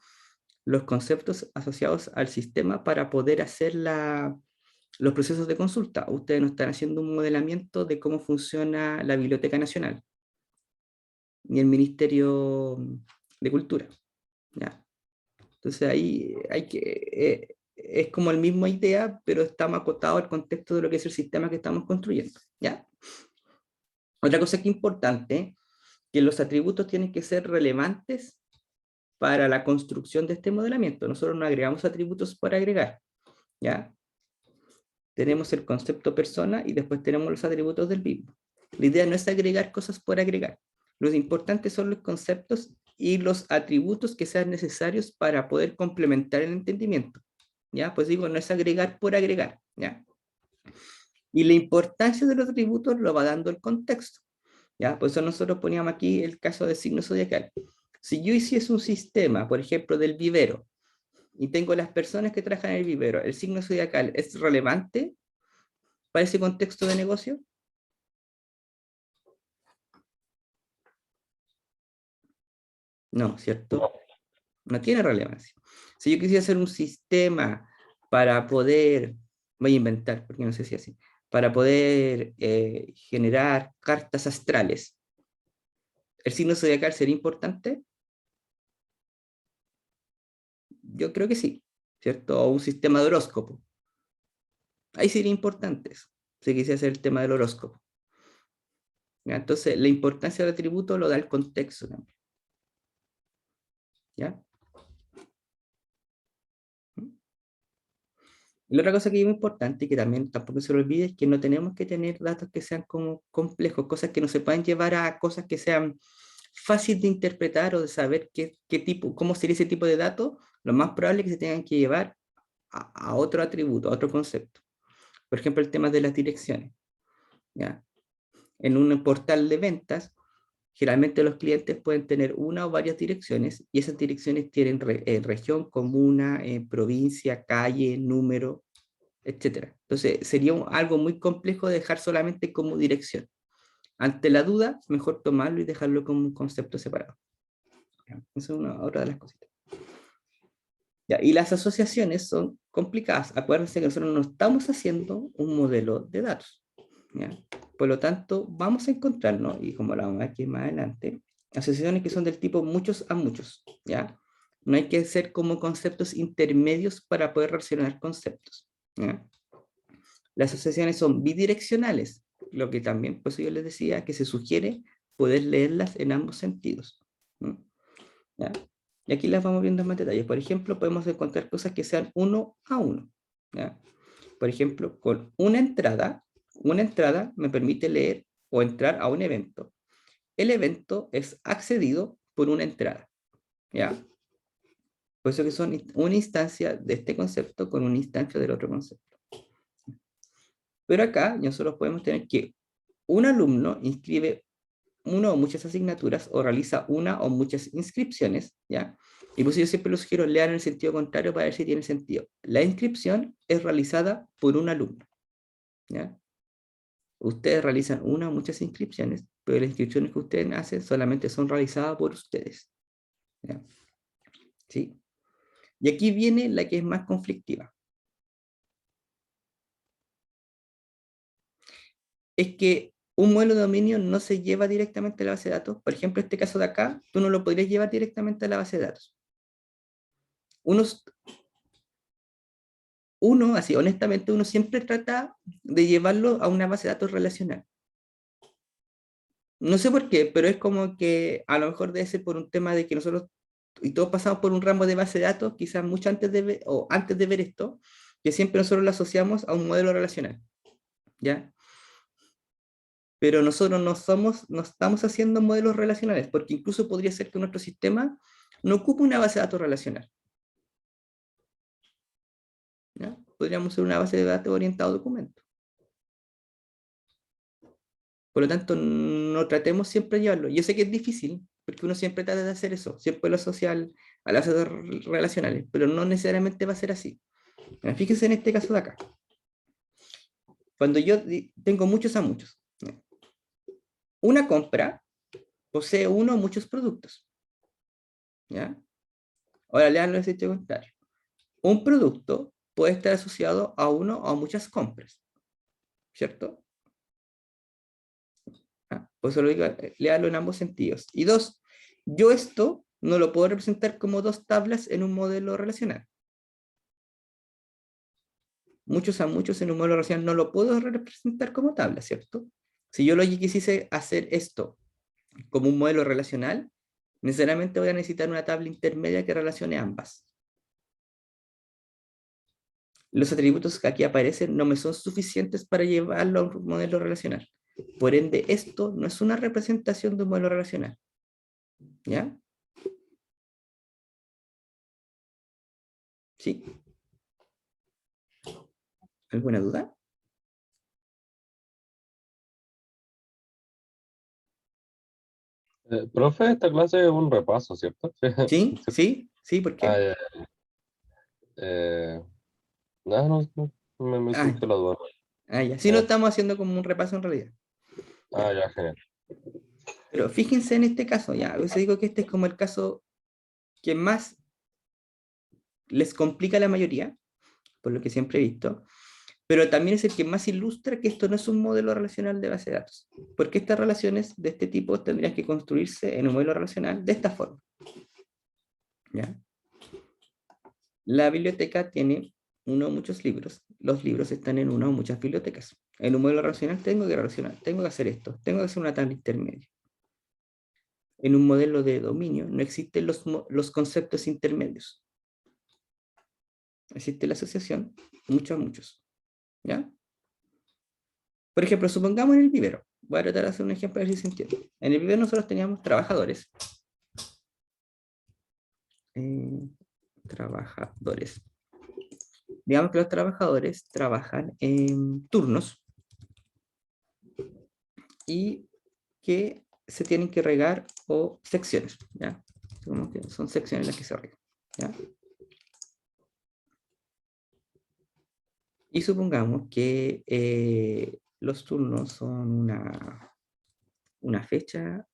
Speaker 1: los conceptos asociados al sistema para poder hacer los procesos de consulta. Ustedes no están haciendo un modelamiento de cómo funciona la Biblioteca Nacional, ni el Ministerio de Cultura, ¿ya? Entonces ahí es como la misma idea, pero está más acotado al contexto de lo que es el sistema que estamos construyendo, ¿ya? Otra cosa que es importante, que los atributos tienen que ser relevantes para la construcción de este modelamiento. Nosotros no agregamos atributos por agregar, ¿ya? Tenemos el concepto persona y después tenemos los atributos del mismo. La idea no es agregar cosas por agregar. Lo importante son los conceptos y los atributos que sean necesarios para poder complementar el entendimiento, ¿ya? Pues digo, no es agregar por agregar, ¿ya? Y la importancia de los atributos lo va dando el contexto, ¿ya? Por eso nosotros poníamos aquí el caso de signo zodiacal. Si yo hiciese un sistema, por ejemplo, del vivero, y tengo las personas que trabajan en el vivero, ¿el signo zodiacal es relevante para ese contexto de negocio? No, ¿cierto? No tiene relevancia. Si yo quisiera hacer un sistema para poder, voy a inventar, porque no sé si así, para poder generar cartas astrales, ¿el signo zodiacal sería importante? Yo creo que sí, ¿cierto? O un sistema de horóscopo. Ahí sería importante eso, si quisiera hacer el tema del horóscopo. ¿Ya? Entonces, la importancia del atributo lo da el contexto también. ¿Ya? Y la otra cosa que es muy importante y que también tampoco se lo olvide es que no tenemos que tener datos que sean como complejos, cosas que no se puedan llevar a cosas que sean fáciles de interpretar o de saber qué tipo, cómo sería ese tipo de datos. Lo más probable es que se tengan que llevar a otro atributo, a otro concepto. Por ejemplo, el tema de las direcciones, ¿ya? En un portal de ventas, generalmente los clientes pueden tener una o varias direcciones y esas direcciones tienen región, comuna, provincia, calle, número, etcétera. Entonces, sería algo muy complejo de dejar solamente como dirección. Ante la duda, mejor tomarlo y dejarlo como un concepto separado. ¿Ya? Esa es otra de las cositas. ¿Ya? Y las asociaciones son complicadas. Acuérdense que nosotros no estamos haciendo un modelo de datos, ¿ya? Por lo tanto, vamos a encontrarnos, y como la vamos a ver aquí más adelante, asociaciones que son del tipo muchos a muchos, ¿ya? No hay que hacer como conceptos intermedios para poder relacionar conceptos, ¿ya? Las asociaciones son bidireccionales, lo que también, pues yo les decía, que se sugiere poder leerlas en ambos sentidos, ¿ya? Y aquí las vamos viendo en más detalle. Por ejemplo, podemos encontrar cosas que sean uno a uno, ¿ya? Por ejemplo, con una entrada me permite leer o entrar a un evento. El evento es accedido por una entrada, ¿ya? Por eso que son una instancia de este concepto con una instancia del otro concepto. Pero acá nosotros podemos tener que un alumno inscribe una o muchas asignaturas o realiza una o muchas inscripciones, ¿ya? Y pues yo siempre los sugiero leer en el sentido contrario para ver si tiene sentido. La inscripción es realizada por un alumno, ¿ya? Ustedes realizan una o muchas inscripciones, pero las inscripciones que ustedes hacen solamente son realizadas por ustedes, ¿ya? ¿Sí? Y aquí viene la que es más conflictiva. Es que un modelo de dominio no se lleva directamente a la base de datos. Por ejemplo, este caso de acá, tú no lo podrías llevar directamente a la base de datos. Uno, así honestamente, uno siempre trata de llevarlo a una base de datos relacional. No sé por qué, pero es como que a lo mejor debe ser por un tema de que nosotros, y todos pasamos por un ramo de base de datos, quizás mucho antes de ver, o antes de ver esto, que siempre nosotros lo asociamos a un modelo relacional, ¿ya? Pero nosotros no estamos haciendo modelos relacionales, porque incluso podría ser que nuestro sistema no ocupe una base de datos relacional, ¿ya? Podríamos ser una base de datos orientada a documentos. Por lo tanto, no tratemos siempre de llevarlo. Yo sé que es difícil, porque uno siempre trata de hacer eso, siempre lo social a las redes relacionales, pero no necesariamente va a ser así. Fíjense en este caso de acá. Cuando yo tengo muchos a muchos, Una compra posee uno o muchos productos. ¿Ya? Ahora leanlo en el sentido contrario. Un producto puede estar asociado a uno o a muchas compras, ¿cierto? Por eso lo digo, léalo en ambos sentidos. Y dos, yo esto no lo puedo representar como dos tablas en un modelo relacional. Muchos a muchos en un modelo relacional no lo puedo representar como tabla, ¿cierto? Si yo lo quisiese hacer esto como un modelo relacional, necesariamente voy a necesitar una tabla intermedia que relacione ambas. Los atributos que aquí aparecen no me son suficientes para llevarlo a un modelo relacional. Por ende, esto no es una representación de un modelo relacional. ¿Ya? ¿Sí? ¿Alguna duda?
Speaker 3: Profe, esta clase es un repaso, ¿cierto?
Speaker 1: ¿Sí?
Speaker 3: Sí.
Speaker 1: ¿Sí? ¿Sí? ¿Por
Speaker 3: Ah,
Speaker 1: qué?
Speaker 3: ya. Eh, no, me
Speaker 1: Ah,
Speaker 3: surgió la duda.
Speaker 1: ya. Sí, no
Speaker 3: Ya.
Speaker 1: estamos haciendo como un repaso en realidad.
Speaker 3: Ah,
Speaker 1: Ya.
Speaker 3: ya, genial.
Speaker 1: Pero fíjense en este caso, ya. A veces digo que este es como el caso que más les complica a la mayoría, por lo que siempre he visto, pero también es el que más ilustra que esto no es un modelo relacional de base de datos, porque estas relaciones de este tipo tendrían que construirse en un modelo relacional de esta forma. ¿Ya? La biblioteca tiene uno o muchos libros, los libros están en una o muchas bibliotecas. En un modelo relacional tengo que relacionar, tengo que hacer esto, tengo que hacer una tabla intermedia. En un modelo de dominio no existen los conceptos intermedios. Existe la asociación, muchos, muchos. ¿Ya? Por ejemplo, supongamos en el vivero. Voy a tratar de hacer un ejemplo a ver si se entiende. En el vivero nosotros teníamos trabajadores. Eh, trabajadores. Digamos que los trabajadores trabajan en turnos y que se tienen que regar o secciones. ¿Ya? Como que son secciones las que se regan. ¿Ya? Y supongamos que los turnos son una fecha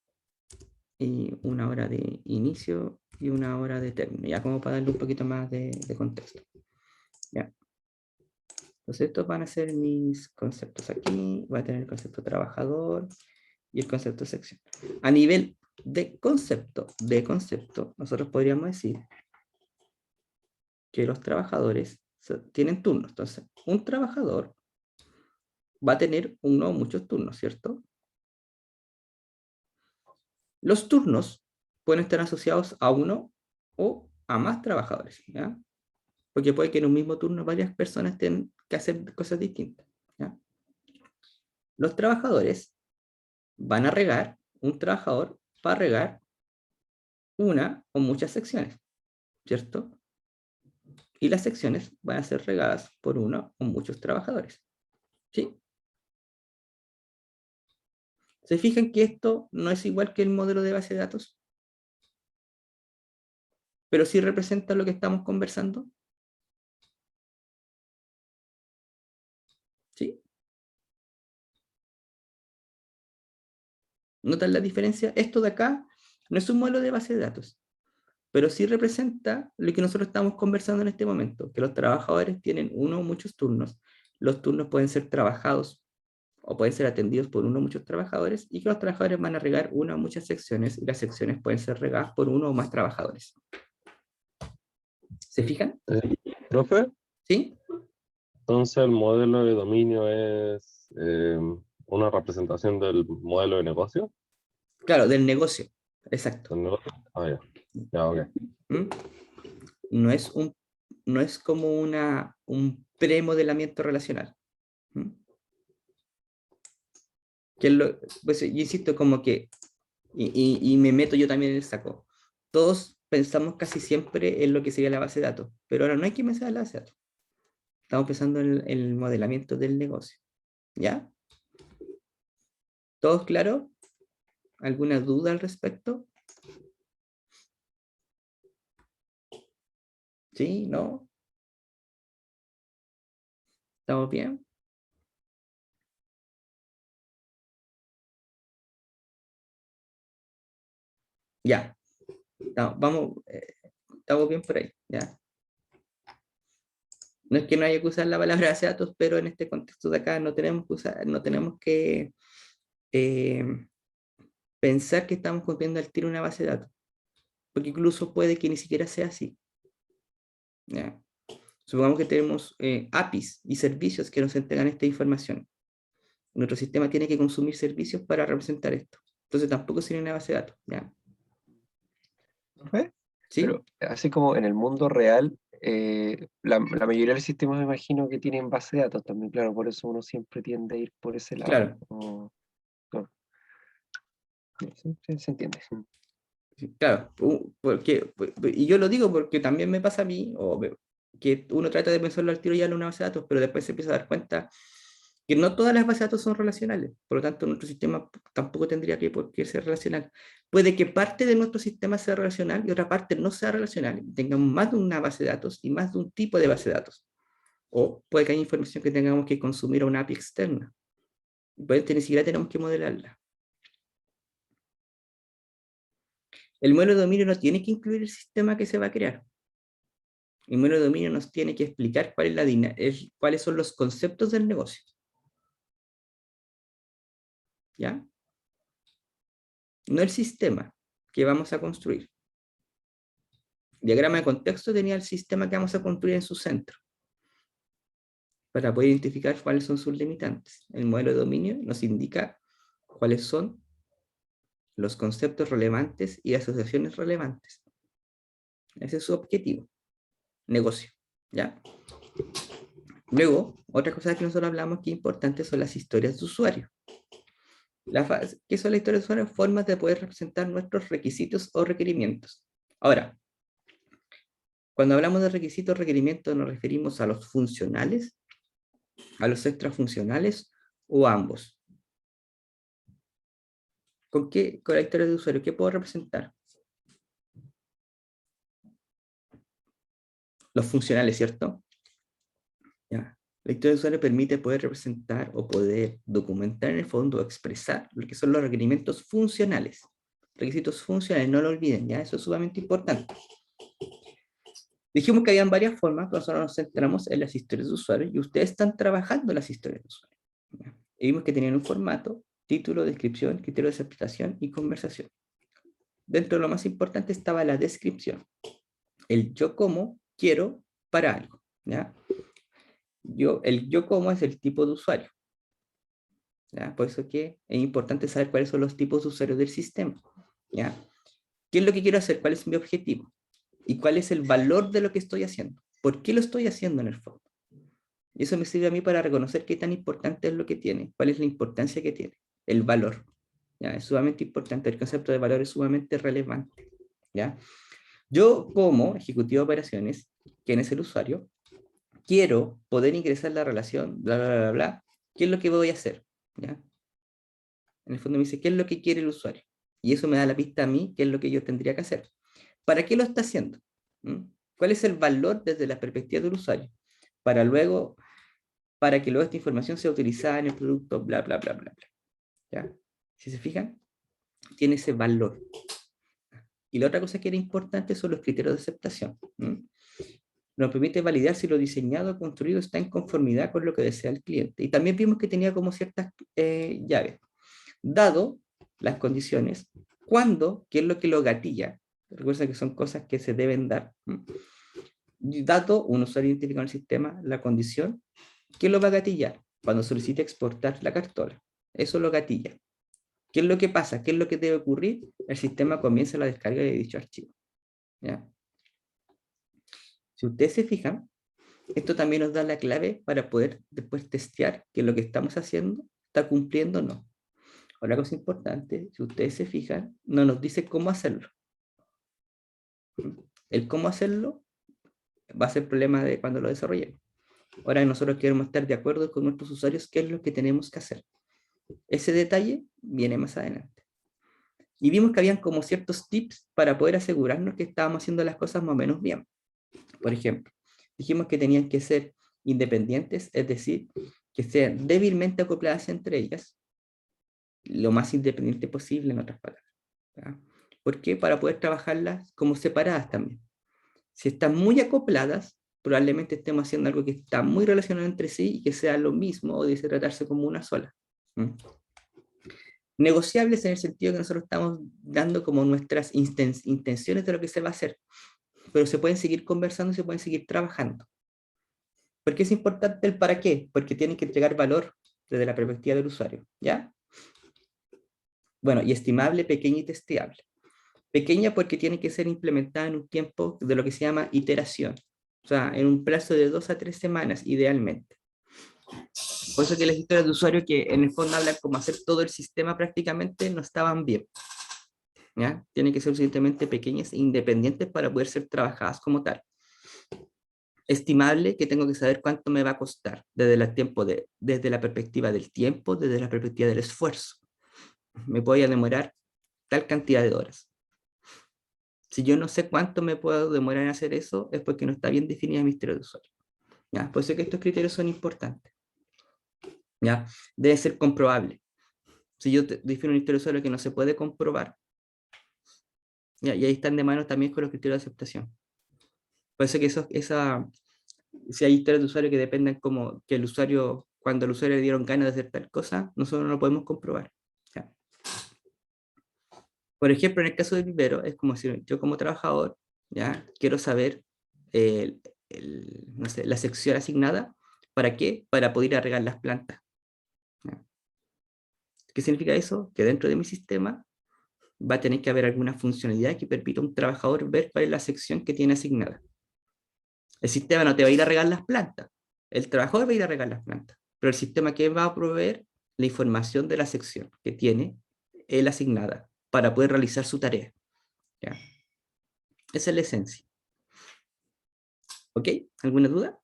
Speaker 1: y una hora de inicio y una hora de término, ya como para darle un poquito más de contexto. ¿Ya? Entonces estos van a ser mis conceptos aquí, voy a tener el concepto trabajador y el concepto sección. A nivel de concepto, nosotros podríamos decir que los trabajadores tienen turnos. Entonces, un trabajador va a tener uno o muchos turnos, ¿cierto? Los turnos pueden estar asociados a uno o a más trabajadores, ¿ya? Porque puede que en un mismo turno varias personas tengan que hacer cosas distintas, ¿ya? Los trabajadores van a regar, un trabajador va a regar una o muchas secciones, ¿cierto? Y las secciones van a ser regadas por uno o muchos trabajadores, ¿sí? ¿Se fijan que esto no es igual que el modelo de base de datos? Pero sí representa lo que estamos conversando, ¿sí? ¿Notan la diferencia? Esto de acá no es un modelo de base de datos, pero sí representa lo que nosotros estamos conversando en este momento, que los trabajadores tienen uno o muchos turnos. Los turnos pueden ser trabajados o pueden ser atendidos por uno o muchos trabajadores y que los trabajadores van a regar una o muchas secciones y las secciones pueden ser regadas por uno o más trabajadores. ¿Se fijan?
Speaker 3: Profe,
Speaker 1: ¿Sí?
Speaker 3: entonces el modelo de dominio es una representación del modelo de negocio.
Speaker 1: Claro, del negocio. Exacto.
Speaker 3: ¿Del negocio? Ah, ya. Ya, ok.
Speaker 1: ¿Mm? No es no es como un premodelamiento relacional. ¿Mm? Pues, yo insisto, como que, y me meto yo también en el saco, todos pensamos casi siempre en lo que sería la base de datos, pero ahora no hay que pensar en la base de datos. Estamos pensando en el modelamiento del negocio. ¿Ya? ¿Todos claros? ¿Alguna duda al respecto? ¿Sí? ¿No? ¿Estamos bien? Ya, vamos, estamos bien por ahí, ya. No es que no haya que usar la palabra base de datos, pero en este contexto de acá no tenemos que usar, no tenemos que pensar que estamos cumpliendo al tiro una base de datos, porque incluso puede que ni siquiera sea así. ¿Ya? Supongamos que tenemos APIs y servicios que nos entregan esta información. Nuestro sistema tiene que consumir servicios para representar esto. Entonces tampoco sería una base de datos. ¿Ya?
Speaker 2: ¿Ve?
Speaker 1: ¿Sí?
Speaker 2: Pero así como en el mundo real, la mayoría de los sistemas me imagino que tienen base de datos también, claro, por eso uno siempre tiende a ir por ese lado.
Speaker 1: Claro.
Speaker 2: No, sí, sí, se entiende.
Speaker 1: Sí, claro, porque, y yo lo digo porque también me pasa a mí, que uno trata de pensarlo al tiro ya en una base de datos, pero después se empieza a dar cuenta que no todas las bases de datos son relacionales, por lo tanto nuestro sistema tampoco tendría que, por qué ser relacional. Puede que parte de nuestro sistema sea relacional y otra parte no sea relacional, y tengamos más de una base de datos y más de un tipo de base de datos. O puede que haya información que tengamos que consumir a una API externa, puede que ni siquiera tenemos que modelarla. El modelo de dominio no tiene que incluir el sistema que se va a crear. El modelo de dominio nos tiene que explicar cuáles son los conceptos del negocio. ¿Ya? No el sistema que vamos a construir. El diagrama de contexto tenía el sistema que vamos a construir en su centro, para poder identificar cuáles son sus limitantes. El modelo de dominio nos indica cuáles son los conceptos relevantes y asociaciones relevantes. Ese es su objetivo. Negocio. ¿Ya? Luego, otra cosa que nosotros hablamos que es importante son las historias de usuario. ¿Qué son las historias de usuario? Formas de poder representar nuestros requisitos o requerimientos. Ahora, cuando hablamos de requisitos o requerimientos, nos referimos a los funcionales, a los extrafuncionales o a ambos. ¿Con la historia de usuario? ¿Qué puedo representar? Los funcionales, ¿cierto? Ya. La historia de usuario permite poder representar o poder documentar en el fondo, expresar lo que son los requerimientos funcionales. Requisitos funcionales, no lo olviden, ¿ya? Eso es sumamente importante. Dijimos que habían varias formas, pero nosotros nos centramos en las historias de usuario y ustedes están trabajando las historias de usuario. ¿Ya? Y vimos que tenían un formato, título, descripción, criterio de aceptación y conversación. Dentro de lo más importante estaba la descripción. El yo como quiero para algo. ¿Ya? El yo como es el tipo de usuario. ¿Ya? Por eso que es importante saber cuáles son los tipos de usuarios del sistema. ¿Ya? ¿Qué es lo que quiero hacer? ¿Cuál es mi objetivo? ¿Y cuál es el valor de lo que estoy haciendo? ¿Por qué lo estoy haciendo en el fondo? Y eso me sirve a mí para reconocer qué tan importante es lo que tiene, cuál es la importancia que tiene, el valor. ¿Ya? Es sumamente importante, el concepto de valor es sumamente relevante. ¿Ya? Yo como ejecutivo de operaciones, quien es el usuario, quiero poder ingresar la relación, bla, bla, bla, bla. ¿Qué es lo que voy a hacer? ¿Ya? En el fondo me dice, ¿qué es lo que quiere el usuario? Y eso me da la pista a mí, qué es lo que yo tendría que hacer. ¿Para qué lo está haciendo? ¿Mm? ¿Cuál es el valor desde la perspectiva del usuario? Para que luego esta información sea utilizada en el producto, bla, bla, bla, bla, bla. ¿Ya? Si se fijan, tiene ese valor. Y la otra cosa que era importante son los criterios de aceptación. Nos permite validar si lo diseñado o construido está en conformidad con lo que desea el cliente. Y también vimos que tenía como ciertas llaves. Dado las condiciones, cuándo, qué es lo que lo gatilla. Recuerda que son cosas que se deben dar. Dato, un usuario identificado en el sistema, la condición, ¿qué lo va a gatillar? Cuando solicite exportar la cartola. Eso lo gatilla. ¿Qué es lo que pasa? ¿Qué es lo que debe ocurrir? El sistema comienza la descarga de dicho archivo. ¿Ya? Si ustedes se fijan, esto también nos da la clave para poder después testear que lo que estamos haciendo está cumpliendo o no. Otra cosa importante, si ustedes se fijan, no nos dice cómo hacerlo. El cómo hacerlo va a ser problema de cuando lo desarrollemos. Ahora nosotros queremos estar de acuerdo con nuestros usuarios qué es lo que tenemos que hacer. Ese detalle viene más adelante. Y vimos que habían como ciertos tips para poder asegurarnos que estábamos haciendo las cosas más o menos bien. Por ejemplo, dijimos que tenían que ser independientes, es decir, que sean débilmente acopladas entre ellas, lo más independiente posible, en otras palabras. ¿Ya? ¿Por qué? Para poder trabajarlas como separadas también. Si están muy acopladas, probablemente estemos haciendo algo que está muy relacionado entre sí y que sea lo mismo o debe tratarse como una sola. ¿Mm? Negociables en el sentido que nosotros estamos dando como nuestras intenciones de lo que se va a hacer, pero se pueden seguir conversando y se pueden seguir trabajando. ¿Por qué es importante el para qué? Porque tienen que entregar valor desde la perspectiva del usuario, ¿ya? Bueno, y estimable, pequeña y testeable. Pequeña porque tiene que ser implementada en un tiempo de lo que se llama iteración, o sea, en un plazo de 2 a 3 semanas, idealmente. Por eso que las historias de usuario que en el fondo hablan como hacer todo el sistema prácticamente no estaban bien, ¿ya? Tienen que ser suficientemente pequeñas e independientes para poder ser trabajadas como tal. Estimable, que tengo que saber cuánto me va a costar desde la perspectiva del tiempo, desde la perspectiva del esfuerzo. Me voy a demorar tal cantidad de horas. Si yo no sé cuánto me puedo demorar en hacer eso, es porque no está bien definida mi historia de usuario. ¿Ya? Por eso que estos criterios son importantes. ¿Ya? Debe ser comprobable. Si yo defino una historia de usuario que no se puede comprobar, ¿ya? Y ahí están de mano también con los criterios de aceptación. Por eso que si hay historias de usuario que dependen como que el usuario, cuando el usuario le dieron ganas de hacer tal cosa, nosotros no lo podemos comprobar. ¿Ya? Por ejemplo, en el caso del vivero, es como si yo como trabajador, ¿ya? Quiero saber no sé, la sección asignada. ¿Para qué? Para poder ir a regar las plantas. ¿Ya? ¿Qué significa eso? Que dentro de mi sistema va a tener que haber alguna funcionalidad que permita a un trabajador ver cuál es la sección que tiene asignada. El sistema no te va a ir a regar las plantas. El trabajador va a ir a regar las plantas. Pero el sistema que va a proveer la información de la sección que tiene él asignada para poder realizar su tarea. ¿Ya? Esa es la esencia. ¿Ok? ¿Alguna duda?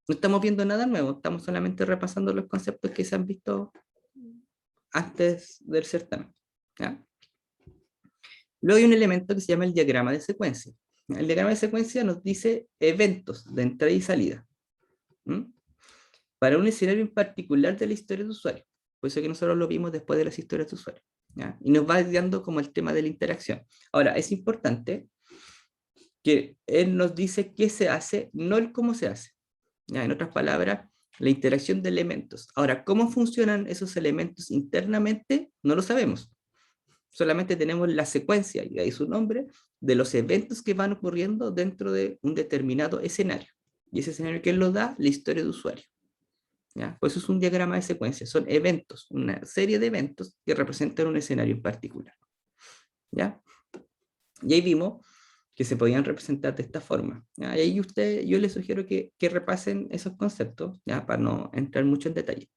Speaker 1: No estamos viendo nada nuevo, estamos solamente repasando los conceptos que se han visto antes del certamen. ¿Ya? Luego hay un elemento que se llama el diagrama de secuencia. El diagrama de secuencia nos dice eventos de entrada y salida. ¿Mm? Para un escenario en particular de la historia de usuario. Por eso que nosotros lo vimos después de las historias de usuario. ¿Ya? Y nos va guiando como el tema de la interacción. Ahora, es importante que él nos dice qué se hace, no el cómo se hace. ¿Ya? En otras palabras, la interacción de elementos. Ahora, ¿cómo funcionan esos elementos internamente? No lo sabemos. Solamente tenemos la secuencia, y de ahí su nombre, de los eventos que van ocurriendo dentro de un determinado escenario. Y ese escenario, ¿quién lo da? La historia de usuario. ¿Ya? Pues eso es un diagrama de secuencia, son eventos, una serie de eventos que representan un escenario en particular. ¿Ya? Y ahí vimos que se podían representar de esta forma. ¿Ya? Y ahí yo les sugiero que repasen esos conceptos, ¿ya? Para no entrar mucho en detalle.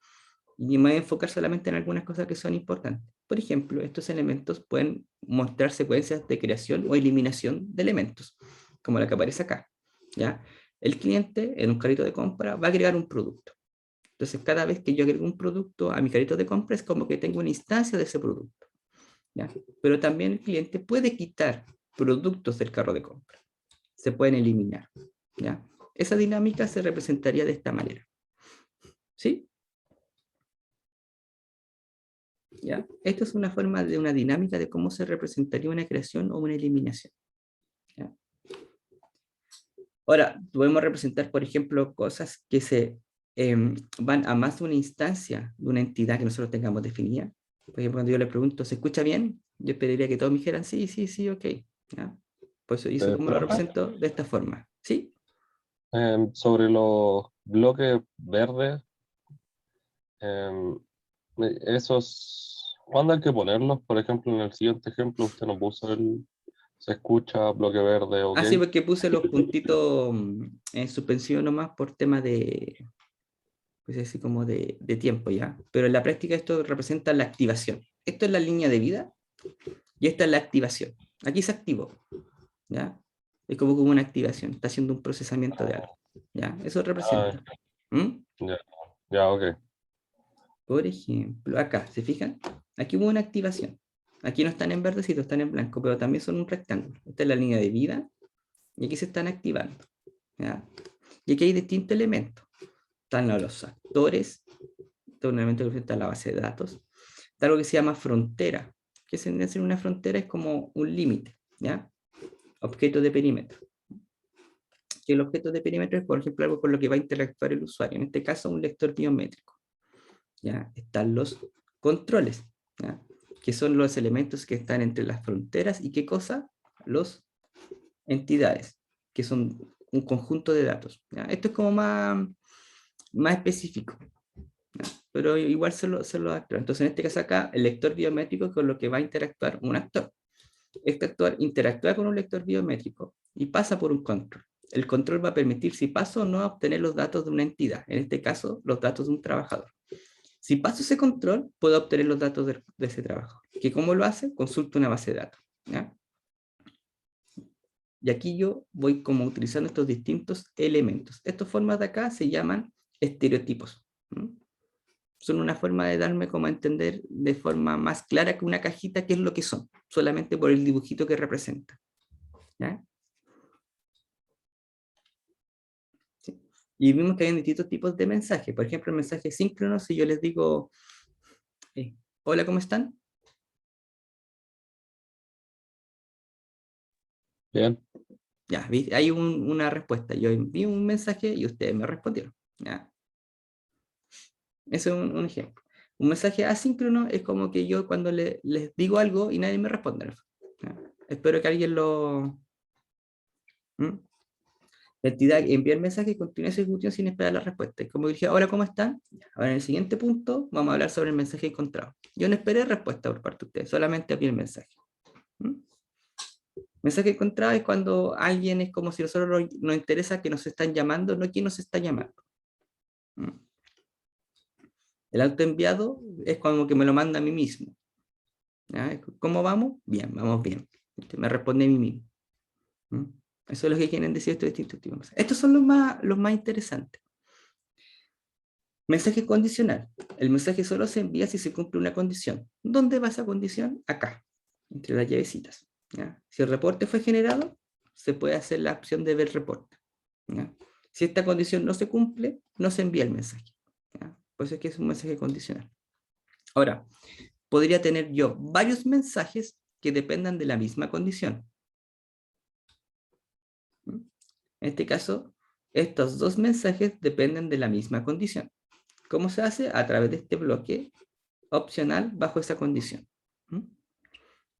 Speaker 1: Y me voy a enfocar solamente en algunas cosas que son importantes. Por ejemplo, estos elementos pueden mostrar secuencias de creación o eliminación de elementos, como la que aparece acá. ¿Ya? El cliente en un carrito de compra va a agregar un producto. Entonces, cada vez que yo agrego un producto a mi carrito de compra, es como que tengo una instancia de ese producto. ¿Ya? Pero también el cliente puede quitar productos del carro de compra. Se pueden eliminar. ¿Ya? Esa dinámica se representaría de esta manera. ¿Sí? ¿Ya? Esto es una forma de una dinámica de cómo se representaría una creación o una eliminación. ¿Ya? Ahora, podemos representar, por ejemplo, cosas que van a más de una instancia de una entidad que nosotros tengamos definida. Por ejemplo, cuando yo le pregunto, ¿se escucha bien? Yo esperaría que todos me dijeran, sí, sí, sí, ok. ¿Ya? Pues eso, ¿cómo lo
Speaker 3: Profe,
Speaker 1: represento? De esta forma. ¿Sí?
Speaker 3: sobre los bloques verdes, ¿cuándo hay que ponerlos? Por ejemplo, en el siguiente ejemplo, usted no puso se escucha, bloque verde, ok.
Speaker 1: Así porque puse los puntitos en suspensión nomás por tema de, pues así como de tiempo ya. Pero en la práctica esto representa la activación. Esto es la línea de vida y esta es la activación. Aquí se activó, ¿ya? Es como una activación, está haciendo un procesamiento de algo, ¿ya? Eso
Speaker 3: Ah,
Speaker 1: representa. ¿Mm?
Speaker 3: ya, ya, ok.
Speaker 1: Por ejemplo, acá, ¿se fijan? Aquí hubo una activación. Aquí no están en verdecito, están en blanco, pero también son un rectángulo. Esta es la línea de vida y aquí se están activando, ¿ya? Y aquí hay distintos elementos. Están los actores, Esto es un elemento que representa la base de datos. Está algo que se llama frontera, que es decir, una frontera es como un límite, ¿ya? Objeto de perímetro. Que el objeto de perímetro es, por ejemplo, algo con lo que va a interactuar el usuario. En este caso, un lector biométrico. ¿Ya? Están los controles, ¿ya? Que son los elementos que están entre las fronteras y qué cosa, los entidades, que son un conjunto de datos, ¿ya? Esto es como más específico, ¿ya? Pero igual se lo actúa. Entonces, en este caso acá, el lector biométrico es con lo que va a interactuar un actor. Este actor interactúa con un lector biométrico y pasa por un control. El control va a permitir si paso o no a obtener los datos de una entidad, en este caso, los datos de un trabajador. Si paso ese control, puedo obtener los datos de ese trabajo. ¿Que cómo lo hace? Consulta una base de datos, ¿ya? Y aquí yo voy como utilizando estos distintos elementos. Estas formas de acá se llaman estereotipos. ¿Mm? Son una forma de darme como a entender de forma más clara que una cajita qué es lo que son, solamente por el dibujito que representa, ¿ya? ¿Sí? Y vimos que hay distintos tipos de mensajes. Por ejemplo, el mensaje síncrono, si yo les digo, hola, ¿cómo están?
Speaker 3: Bien.
Speaker 1: Ya, hay una respuesta. Yo envío un mensaje y ustedes me respondieron. ¿Ya? Ese es un ejemplo. Un mensaje asíncrono es como que yo cuando les digo algo y nadie me responde. ¿Ya? Espero que alguien lo... ¿Mm? La entidad envía el mensaje y continúa esa ejecución sin esperar la respuesta. Como dije, hola, ¿cómo están? Ahora en el siguiente punto vamos a hablar sobre el mensaje encontrado. Yo no esperé respuesta por parte de ustedes, solamente envié el mensaje. ¿Mm? Mensaje encontrado es cuando alguien es como si nosotros nos interesa que nos están llamando, no quién nos está llamando. ¿Mm? El autoenviado es como que me lo manda a mí mismo. ¿Ya? ¿Cómo vamos? Bien, vamos bien. Me responde a mí mismo. ¿Mm? Eso es lo que quieren decir estos distintos tipos. Estos son los más interesantes. Mensaje condicional. El mensaje solo se envía si se cumple una condición. ¿Dónde va esa condición? Acá, entre las llavecitas. ¿Ya? Si el reporte fue generado, se puede hacer la opción de ver reporte. ¿Ya? Si esta condición no se cumple, no se envía el mensaje. ¿Ya? Por eso es que es un mensaje condicional. Ahora, podría tener yo varios mensajes que dependan de la misma condición. En este caso, estos dos mensajes dependen de la misma condición. ¿Cómo se hace? A través de este bloque opcional bajo esa condición.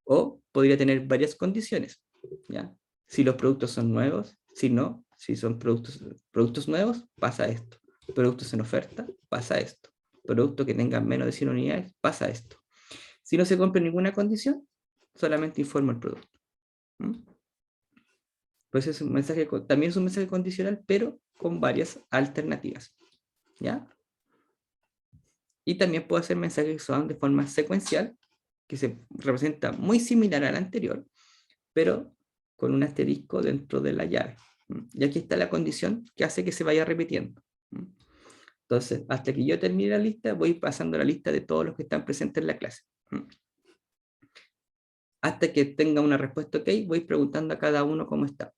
Speaker 1: O podría tener varias condiciones, ¿ya? Si los productos son nuevos, si no, si son productos nuevos, pasa esto. Productos en oferta, pasa esto. Productos que tengan menos de 100 unidades, pasa esto. Si no se cumple ninguna condición, solamente informa el producto. Pues es un mensaje, también es un mensaje condicional, pero con varias alternativas. ¿Ya? Y también puede ser mensajes que son de forma secuencial, que se representa muy similar al anterior, pero con un asterisco dentro de la llave. Y aquí está la condición que hace que se vaya repitiendo. Entonces, hasta que yo termine la lista, voy pasando la lista de todos los que están presentes en la clase. Hasta que tenga una respuesta ok, voy preguntando a cada uno cómo está.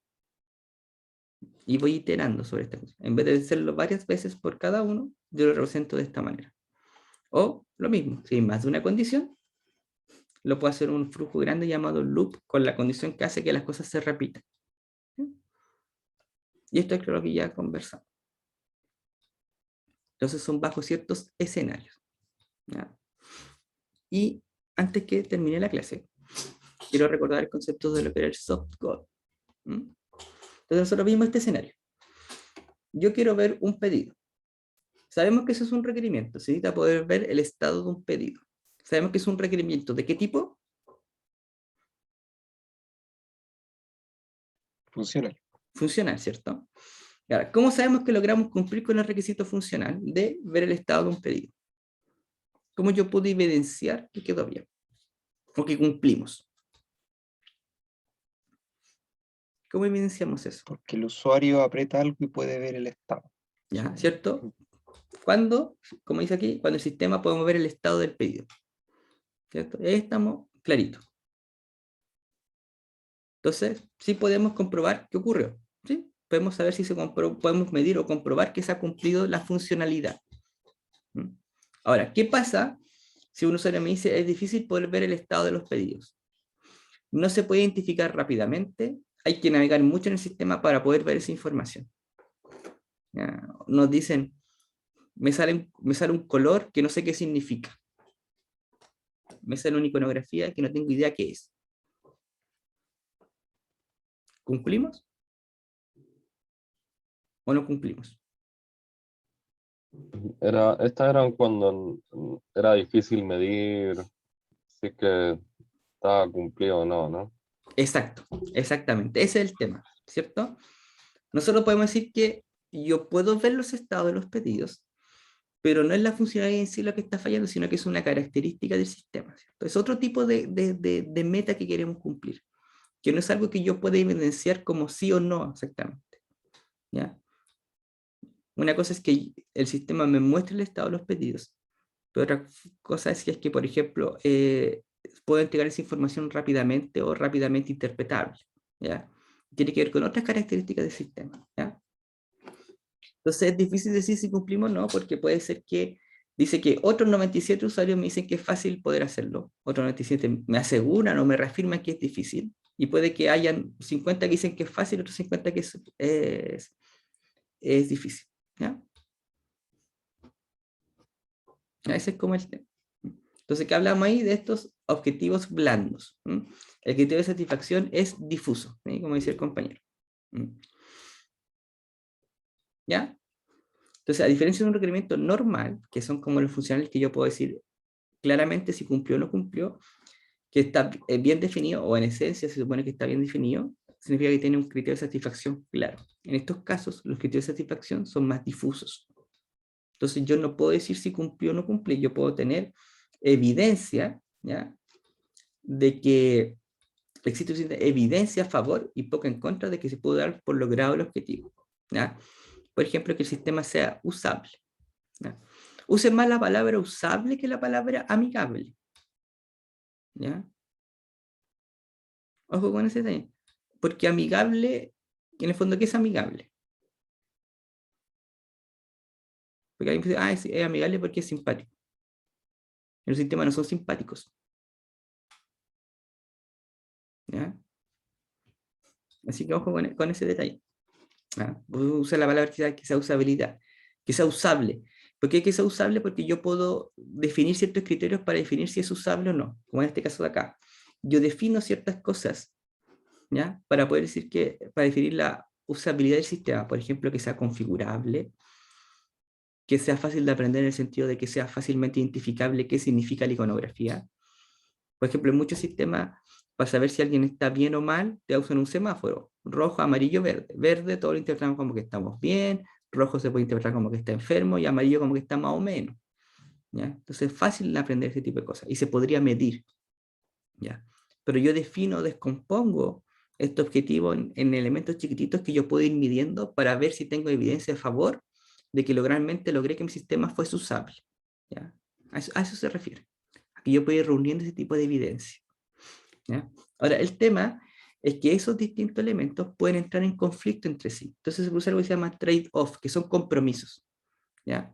Speaker 1: Y voy iterando sobre esta cosa. En vez de hacerlo varias veces por cada uno, yo lo represento de esta manera. O lo mismo, si hay más de una condición, lo puedo hacer un flujo grande llamado loop con la condición que hace que las cosas se repitan. Y esto es lo que ya conversamos. Entonces son bajo ciertos escenarios. ¿Ya? Y antes que termine la clase, quiero recordar el concepto de lo que era el soft code. Entonces nosotros vimos este escenario. Yo quiero ver un pedido. Sabemos que eso es un requerimiento. Se necesita poder ver el estado de un pedido. Sabemos que es un requerimiento. ¿De qué tipo?
Speaker 2: Funcional.
Speaker 1: Funcional, ¿cierto? Ahora, ¿cómo sabemos que logramos cumplir con el requisito funcional de ver el estado de un pedido? ¿Cómo yo puedo evidenciar que quedó bien? O que cumplimos. ¿Cómo evidenciamos eso?
Speaker 2: Porque el usuario aprieta algo y puede ver el estado.
Speaker 1: ¿Ya? ¿Cierto? Cuando, como dice aquí, cuando el sistema podemos ver el estado del pedido. ¿Cierto? Ahí estamos claritos. Entonces, sí podemos comprobar qué ocurrió. ¿Sí? Podemos saber si podemos medir o comprobar que se ha cumplido la funcionalidad. Ahora, ¿qué pasa si un usuario me dice es difícil poder ver el estado de los pedidos? No se puede identificar rápidamente, hay que navegar mucho en el sistema para poder ver esa información. ¿Ya? Nos dicen, me sale un color que no sé qué significa. Me sale una iconografía que no tengo idea qué es. ¿Cumplimos o no cumplimos?
Speaker 3: Estas eran cuando era difícil medir si es que estaba cumplido o no, ¿no?
Speaker 1: Exacto, exactamente. Ese es el tema, ¿cierto? Nosotros podemos decir que yo puedo ver los estados de los pedidos, pero no es la funcionalidad en sí lo que está fallando, sino que es una característica del sistema, ¿cierto? Es otro tipo de meta que queremos cumplir, que no es algo que yo pueda evidenciar como sí o no exactamente, ¿ya? Una cosa es que el sistema me muestre el estado de los pedidos, pero otra cosa es que por ejemplo, puedo entregar esa información rápidamente o rápidamente interpretable, ¿ya? Tiene que ver con otras características del sistema, ¿ya? Entonces es difícil decir si cumplimos o no, porque puede ser que dice que otros 97 usuarios me dicen que es fácil poder hacerlo, otros 97 me aseguran o me reafirman que es difícil, y puede que hayan 50 que dicen que es fácil, otros 50 que es difícil, ¿ya? Ese es como el tema. Entonces, ¿qué hablamos ahí? De estos objetivos blandos. ¿M? El criterio de satisfacción es difuso, ¿sí? Como dice el compañero. ¿Ya? Entonces, a diferencia de un requerimiento normal, que son como los funcionales que yo puedo decir claramente si cumplió o no cumplió, que está bien definido, o en esencia se supone que está bien definido, significa que tiene un criterio de satisfacción claro. En estos casos, los criterios de satisfacción son más difusos. Entonces, yo no puedo decir si cumplió o no cumplió, yo puedo tener evidencia, ¿ya? De que existe evidencia a favor y poco en contra de que se puede dar por logrado el objetivo, ¿ya? Por ejemplo, que el sistema sea usable, ¿ya? Use más la palabra usable que la palabra amigable, ¿ya? Ojo con ese detalle. Porque amigable, en el fondo, ¿qué es amigable? Porque alguien dice, es amigable porque es simpático. En los sistemas no son simpáticos, ¿ya? Así que ojo con ese detalle. ¿Ya? Usa la palabra que sea usabilidad, que sea usable. ¿Por qué que sea usable? Porque yo puedo definir ciertos criterios para definir si es usable o no, como en este caso de acá. Yo defino ciertas cosas, ¿ya? Para poder decir que, para definir la usabilidad del sistema, por ejemplo, que sea configurable, que sea fácil de aprender en el sentido de que sea fácilmente identificable qué significa la iconografía. Por ejemplo, en muchos sistemas, para saber si alguien está bien o mal, te usan un semáforo, rojo, amarillo, verde. Verde todo lo interpretamos como que estamos bien, rojo se puede interpretar como que está enfermo y amarillo como que está más o menos, ¿ya? Entonces es fácil aprender ese tipo de cosas y se podría medir, ¿ya? Pero yo defino, descompongo este objetivo en elementos chiquititos que yo puedo ir midiendo para ver si tengo evidencia a favor de que realmente logré que mi sistema fuese usable, ¿ya? A eso se refiere. Aquí yo puedo ir reuniendo ese tipo de evidencia, ¿ya? Ahora, el tema es que esos distintos elementos pueden entrar en conflicto entre sí. Entonces se produce algo que se llama trade-off, que son compromisos, ¿ya?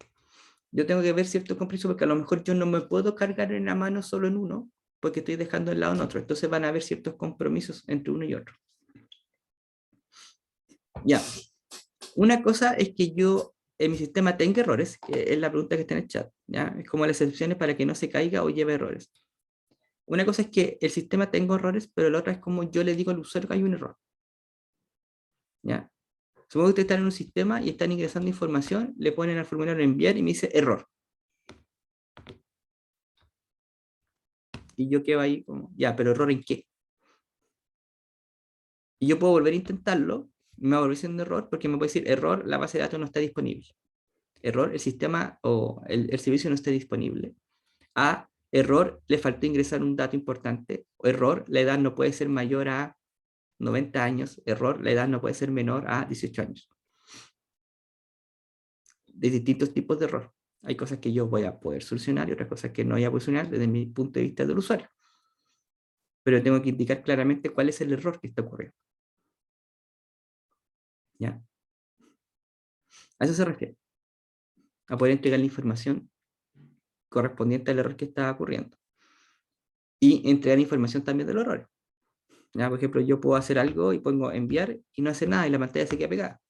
Speaker 1: Yo tengo que ver ciertos compromisos porque a lo mejor yo no me puedo cargar en la mano solo en uno, porque estoy dejando el lado en otro. Entonces van a haber ciertos compromisos entre uno y otro. Ya, una cosa es que yo en mi sistema tenga errores, que es la pregunta que está en el chat, ¿ya? Es como las excepciones para que no se caiga o lleve errores. Una cosa es que el sistema tenga errores, pero la otra es como yo le digo al usuario que hay un error, ¿ya? Supongo que ustedes están en un sistema y están ingresando información, le ponen al formulario enviar y me dice error. Y yo quedo ahí como, ya, pero error en qué? Y yo puedo volver a intentarlo, me va a volver siendo error, porque me puede decir error, la base de datos no está disponible. Error, el sistema o el servicio no está disponible. A, error, le faltó ingresar un dato importante. O error, la edad no puede ser mayor a 90 años. Error, la edad no puede ser menor a 18 años. De distintos tipos de error. Hay cosas que yo voy a poder solucionar y otras cosas que no voy a poder solucionar desde mi punto de vista del usuario. Pero tengo que indicar claramente cuál es el error que está ocurriendo, ¿ya? A eso se refiere, a poder entregar la información correspondiente al error que estaba ocurriendo. Y entregar información también del error. ¿Ya? Por ejemplo, yo puedo hacer algo y pongo enviar y no hace nada y la pantalla se queda pegada.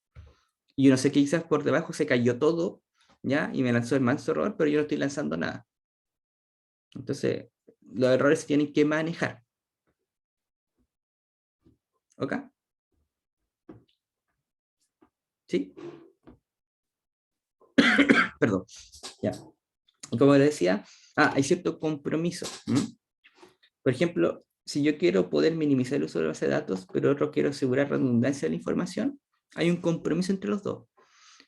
Speaker 1: Y yo no sé qué quizás por debajo se cayó todo, ¿ya? Y me lanzó el manso error, pero yo no estoy lanzando nada. Entonces, los errores se tienen que manejar. ¿Ok? ¿Sí? Perdón. Ya. Y como les decía, hay cierto compromiso. Por ejemplo, si yo quiero poder minimizar el uso de la base de datos, pero otro quiero asegurar redundancia de la información, hay un compromiso entre los dos.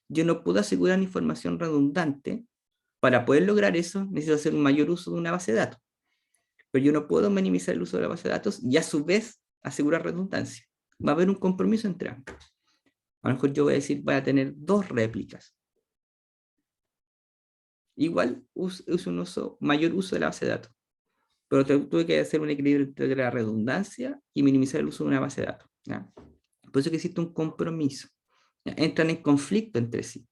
Speaker 1: Yo no puedo asegurar información redundante. Para poder lograr eso, necesito hacer un mayor uso de una base de datos. Pero yo no puedo minimizar el uso de la base de datos y a su vez asegurar redundancia. Va a haber un compromiso entre ambos. A lo mejor yo voy a decir, voy a tener dos réplicas. Igual uso un mayor uso de la base de datos. Pero tuve que hacer un equilibrio entre la redundancia y minimizar el uso de una base de datos. ¿Ya? Por eso que existe un compromiso. ¿Ya? Entran en conflicto entre sí.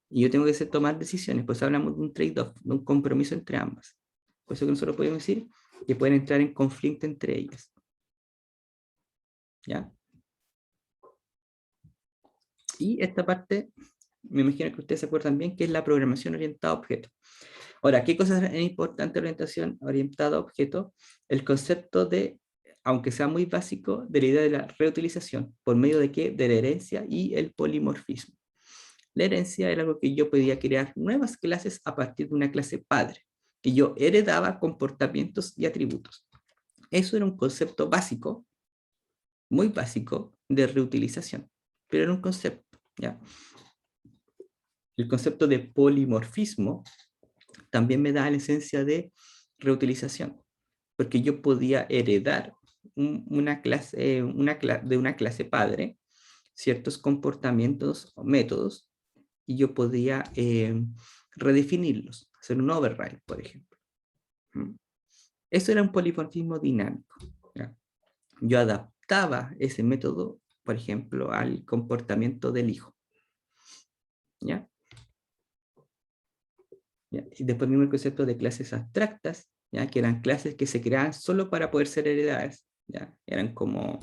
Speaker 1: Y yo tengo que tomar decisiones. Por eso hablamos de un trade-off, de un compromiso entre ambas. Por eso que nosotros podemos decir que pueden entrar en conflicto entre ellas. ¿Ya? Y esta parte, me imagino que ustedes se acuerdan bien, que es la programación orientada a objetos. Ahora, ¿qué cosas es importante orientación orientada a objetos? El concepto de, aunque sea muy básico, de la idea de la reutilización. ¿Por medio de qué? De la herencia y el polimorfismo. La herencia era algo que yo podía crear nuevas clases a partir de una clase padre, que yo heredaba comportamientos y atributos. Eso era un concepto básico, muy básico, de reutilización, pero era un concepto, ¿ya? El concepto de polimorfismo también me da la esencia de reutilización, porque yo podía heredar una clase, de una clase padre ciertos comportamientos o métodos y yo podía redefinirlos, hacer un override, por ejemplo. Eso era un polimorfismo dinámico. ¿Ya? Yo adaptaba ese método, por ejemplo, al comportamiento del hijo. ¿Ya? ¿Ya? Y después mismo el concepto de clases abstractas, ¿ya? Que eran clases que se creaban solo para poder ser heredadas. ¿Ya? Eran como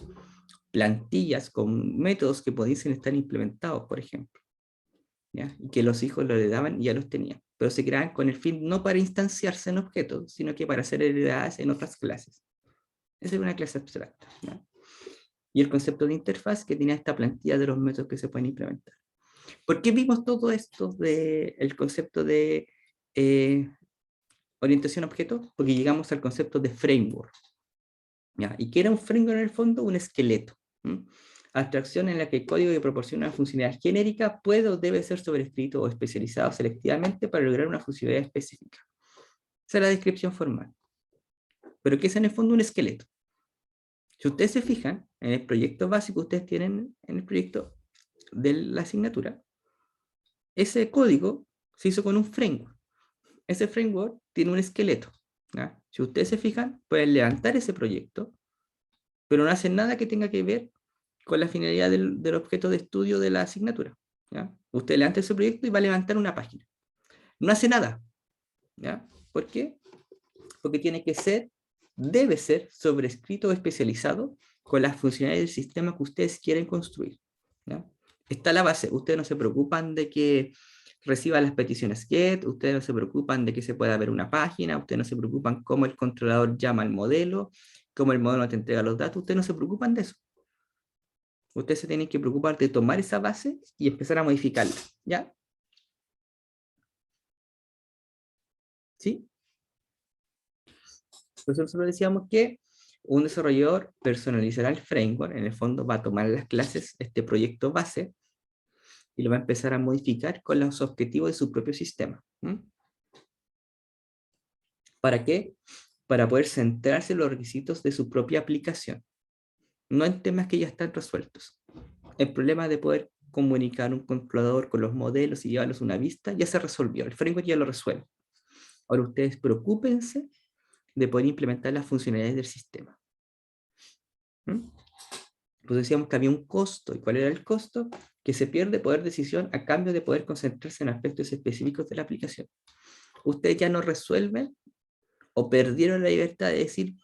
Speaker 1: plantillas con métodos que pudiesen estar implementados, por ejemplo. ¿Ya? Y que los hijos lo heredaban y ya los tenían. Pero se creaban con el fin no para instanciarse en objetos, sino que para ser heredadas en otras clases. Esa es una clase abstracta. ¿Ya? Y el concepto de interfaz que tenía esta plantilla de los métodos que se pueden implementar. ¿Por qué vimos todo esto del concepto de orientación a objetos? Porque llegamos al concepto de framework. ¿Ya? ¿Y qué era un framework en el fondo? Un esqueleto. Abstracción en la que el código que proporciona una funcionalidad genérica puede o debe ser sobrescrito o especializado selectivamente para lograr una funcionalidad específica. Esa es la descripción formal. Pero ¿qué es en el fondo un esqueleto? Si ustedes se fijan, en el proyecto básico, ustedes tienen en el proyecto de la asignatura, ese código se hizo con un framework. Ese framework tiene un esqueleto. ¿Ya? Si ustedes se fijan, pueden levantar ese proyecto, pero no hacen nada que tenga que ver con la finalidad del objeto de estudio de la asignatura. ¿Ya? Usted levanta ese proyecto y va a levantar una página. No hace nada. ¿Ya? ¿Por qué? Porque tiene que ser, debe ser sobrescrito o especializado con las funcionalidades del sistema que ustedes quieren construir. ¿Ya? Está la base. Ustedes no se preocupan de que reciba las peticiones GET, ustedes no se preocupan de que se pueda ver una página, ustedes no se preocupan cómo el controlador llama al modelo, cómo el modelo te entrega los datos, ustedes no se preocupan de eso. Ustedes se tienen que preocupar de tomar esa base y empezar a modificarla, ¿ya? ¿Sí? Por eso nosotros decíamos que un desarrollador personalizará el framework, en el fondo va a tomar las clases, este proyecto base, y lo va a empezar a modificar con los objetivos de su propio sistema. ¿Para qué? Para poder centrarse en los requisitos de su propia aplicación, no en temas que ya están resueltos. El problema de poder comunicar un controlador con los modelos y llevarlos a una vista ya se resolvió, el framework ya lo resuelve. Ahora ustedes preocúpense de poder implementar las funcionalidades del sistema. Pues decíamos que había un costo. ¿Y cuál era el costo? Que se pierde poder de decisión a cambio de poder concentrarse en aspectos específicos de la aplicación. ustedes ya no resuelven o perdieron la libertad de decir,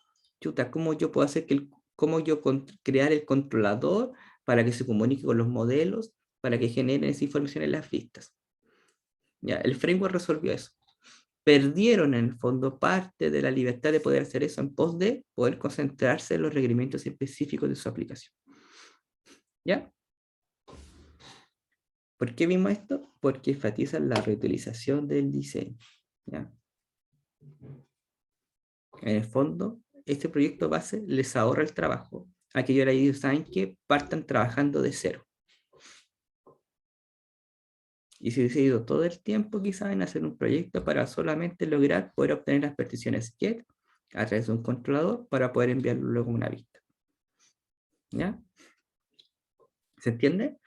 Speaker 1: chuta, ¿cómo yo puedo hacer crear el controlador para que se comunique con los modelos, para que generen esa información en las vistas? Ya, el framework resolvió eso. Perdieron en el fondo parte de la libertad de poder hacer eso en pos de poder concentrarse en los requerimientos específicos de su aplicación. ¿Ya? ¿Por qué vimos esto? Porque enfatizan la reutilización del diseño. ¿Ya? En el fondo, este proyecto base les ahorra el trabajo. Aquellos ahora ellos saben que partan trabajando de cero. Y si hubiese ido todo el tiempo quizás en hacer un proyecto para solamente lograr poder obtener las particiones get a través de un controlador para poder enviarlo luego a una vista. ¿Ya? ¿Se entiende?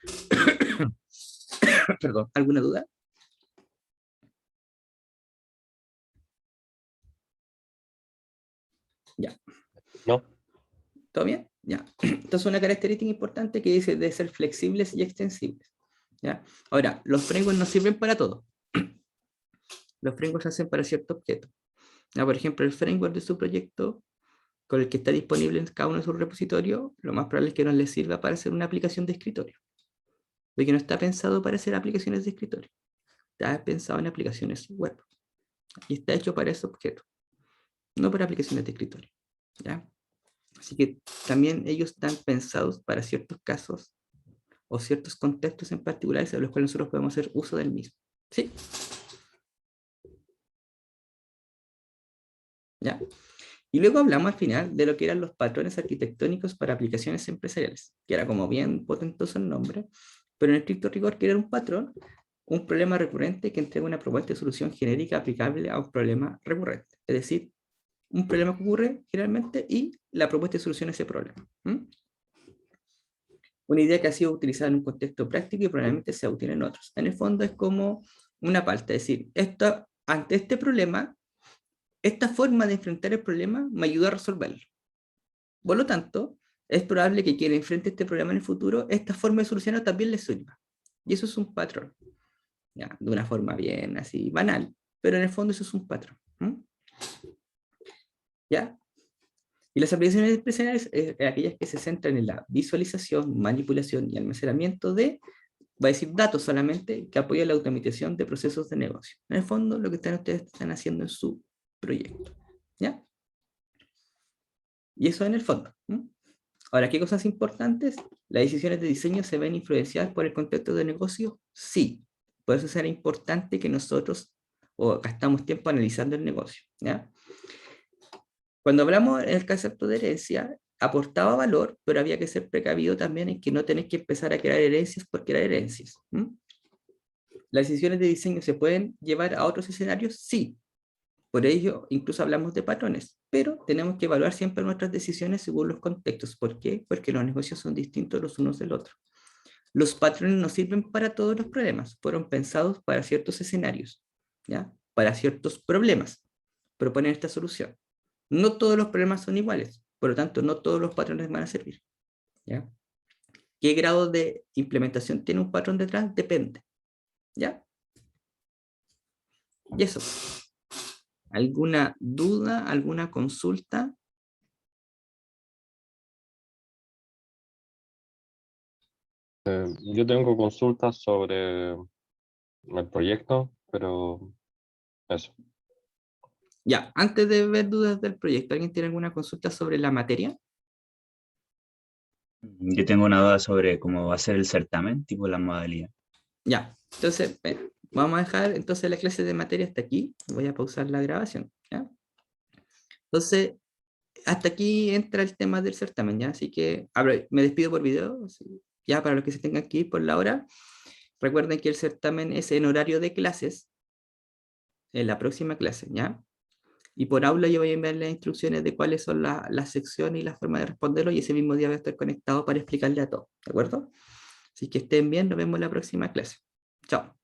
Speaker 1: Perdón, ¿alguna duda? Ya.
Speaker 3: No.
Speaker 1: ¿Todo bien? Ya. Entonces una característica importante que dice de ser flexibles y extensibles. ¿Ya? Ahora, los frameworks no sirven para todo. Los frameworks se hacen para ciertos objetos. ¿Ya? Por ejemplo, el framework de su proyecto con el que está disponible en cada uno de sus repositorios, lo más probable es que no les sirva para hacer una aplicación de escritorio. Porque no está pensado para hacer aplicaciones de escritorio. Está pensado en aplicaciones web. Y está hecho para ese objeto. No para aplicaciones de escritorio. ¿Ya? Así que también ellos están pensados para ciertos casos o ciertos contextos en particulares en los cuales nosotros podemos hacer uso del mismo. ¿Sí? ¿Ya? Y luego hablamos al final de lo que eran los patrones arquitectónicos para aplicaciones empresariales, que era como bien potentoso el nombre, pero en estricto rigor que era un patrón, un problema recurrente que entrega una propuesta de solución genérica aplicable a un problema recurrente. Es decir, un problema que ocurre generalmente y la propuesta de solución a ese problema. Una idea que ha sido utilizada en un contexto práctico y probablemente sea útil en otros. En el fondo es como una palta, es decir, ante este problema, esta forma de enfrentar el problema me ayuda a resolverlo. Por lo tanto, es probable que quien enfrente este problema en el futuro, esta forma de solucionarlo también le sirva. Y eso es un patrón. ¿Ya? De una forma bien así banal, pero en el fondo eso es un patrón. ¿Ya? Y las aplicaciones empresariales aquellas que se centran en la visualización, manipulación y almacenamiento de, va a decir datos solamente, que apoyan la automatización de procesos de negocio. En el fondo, lo que ustedes están haciendo en su proyecto. ¿Ya? Y eso en el fondo. Ahora, ¿qué cosas importantes? ¿Las decisiones de diseño se ven influenciadas por el contexto de negocio? Sí. Por eso será importante que nosotros gastamos tiempo analizando el negocio. ¿Ya? Cuando hablamos en el concepto de herencia, aportaba valor, pero había que ser precavido también en que no tenés que empezar a crear herencias por crear herencias. ¿Las decisiones de diseño se pueden llevar a otros escenarios? Sí. Por ello, incluso hablamos de patrones, pero tenemos que evaluar siempre nuestras decisiones según los contextos. ¿Por qué? Porque los negocios son distintos los unos del otro. Los patrones no sirven para todos los problemas, fueron pensados para ciertos escenarios, ¿ya? Para ciertos problemas. Proponen esta solución. No todos los problemas son iguales, por lo tanto, no todos los patrones van a servir, ¿ya? ¿Qué grado de implementación tiene un patrón detrás? Depende, ¿ya? Y eso. ¿Alguna duda? ¿Alguna consulta?
Speaker 3: Yo tengo consultas sobre el proyecto, pero eso.
Speaker 1: Ya, antes de ver dudas del proyecto, ¿alguien tiene alguna consulta sobre la materia?
Speaker 4: Yo tengo una duda sobre cómo va a ser el certamen, tipo la modalidad.
Speaker 1: Ya, entonces, vamos a dejar entonces la clase de materia hasta aquí. Voy a pausar la grabación, ¿ya? Entonces, hasta aquí entra el tema del certamen, ¿ya? Así que me despido por video, ya para los que se tengan que ir por la hora. Recuerden que el certamen es en horario de clases, en la próxima clase, ¿ya? Y por aula yo voy a enviar las instrucciones de cuáles son las secciones y la forma de responderlo, y ese mismo día voy a estar conectado para explicarle a todos, ¿de acuerdo? Así que estén bien, nos vemos en la próxima clase. Chao.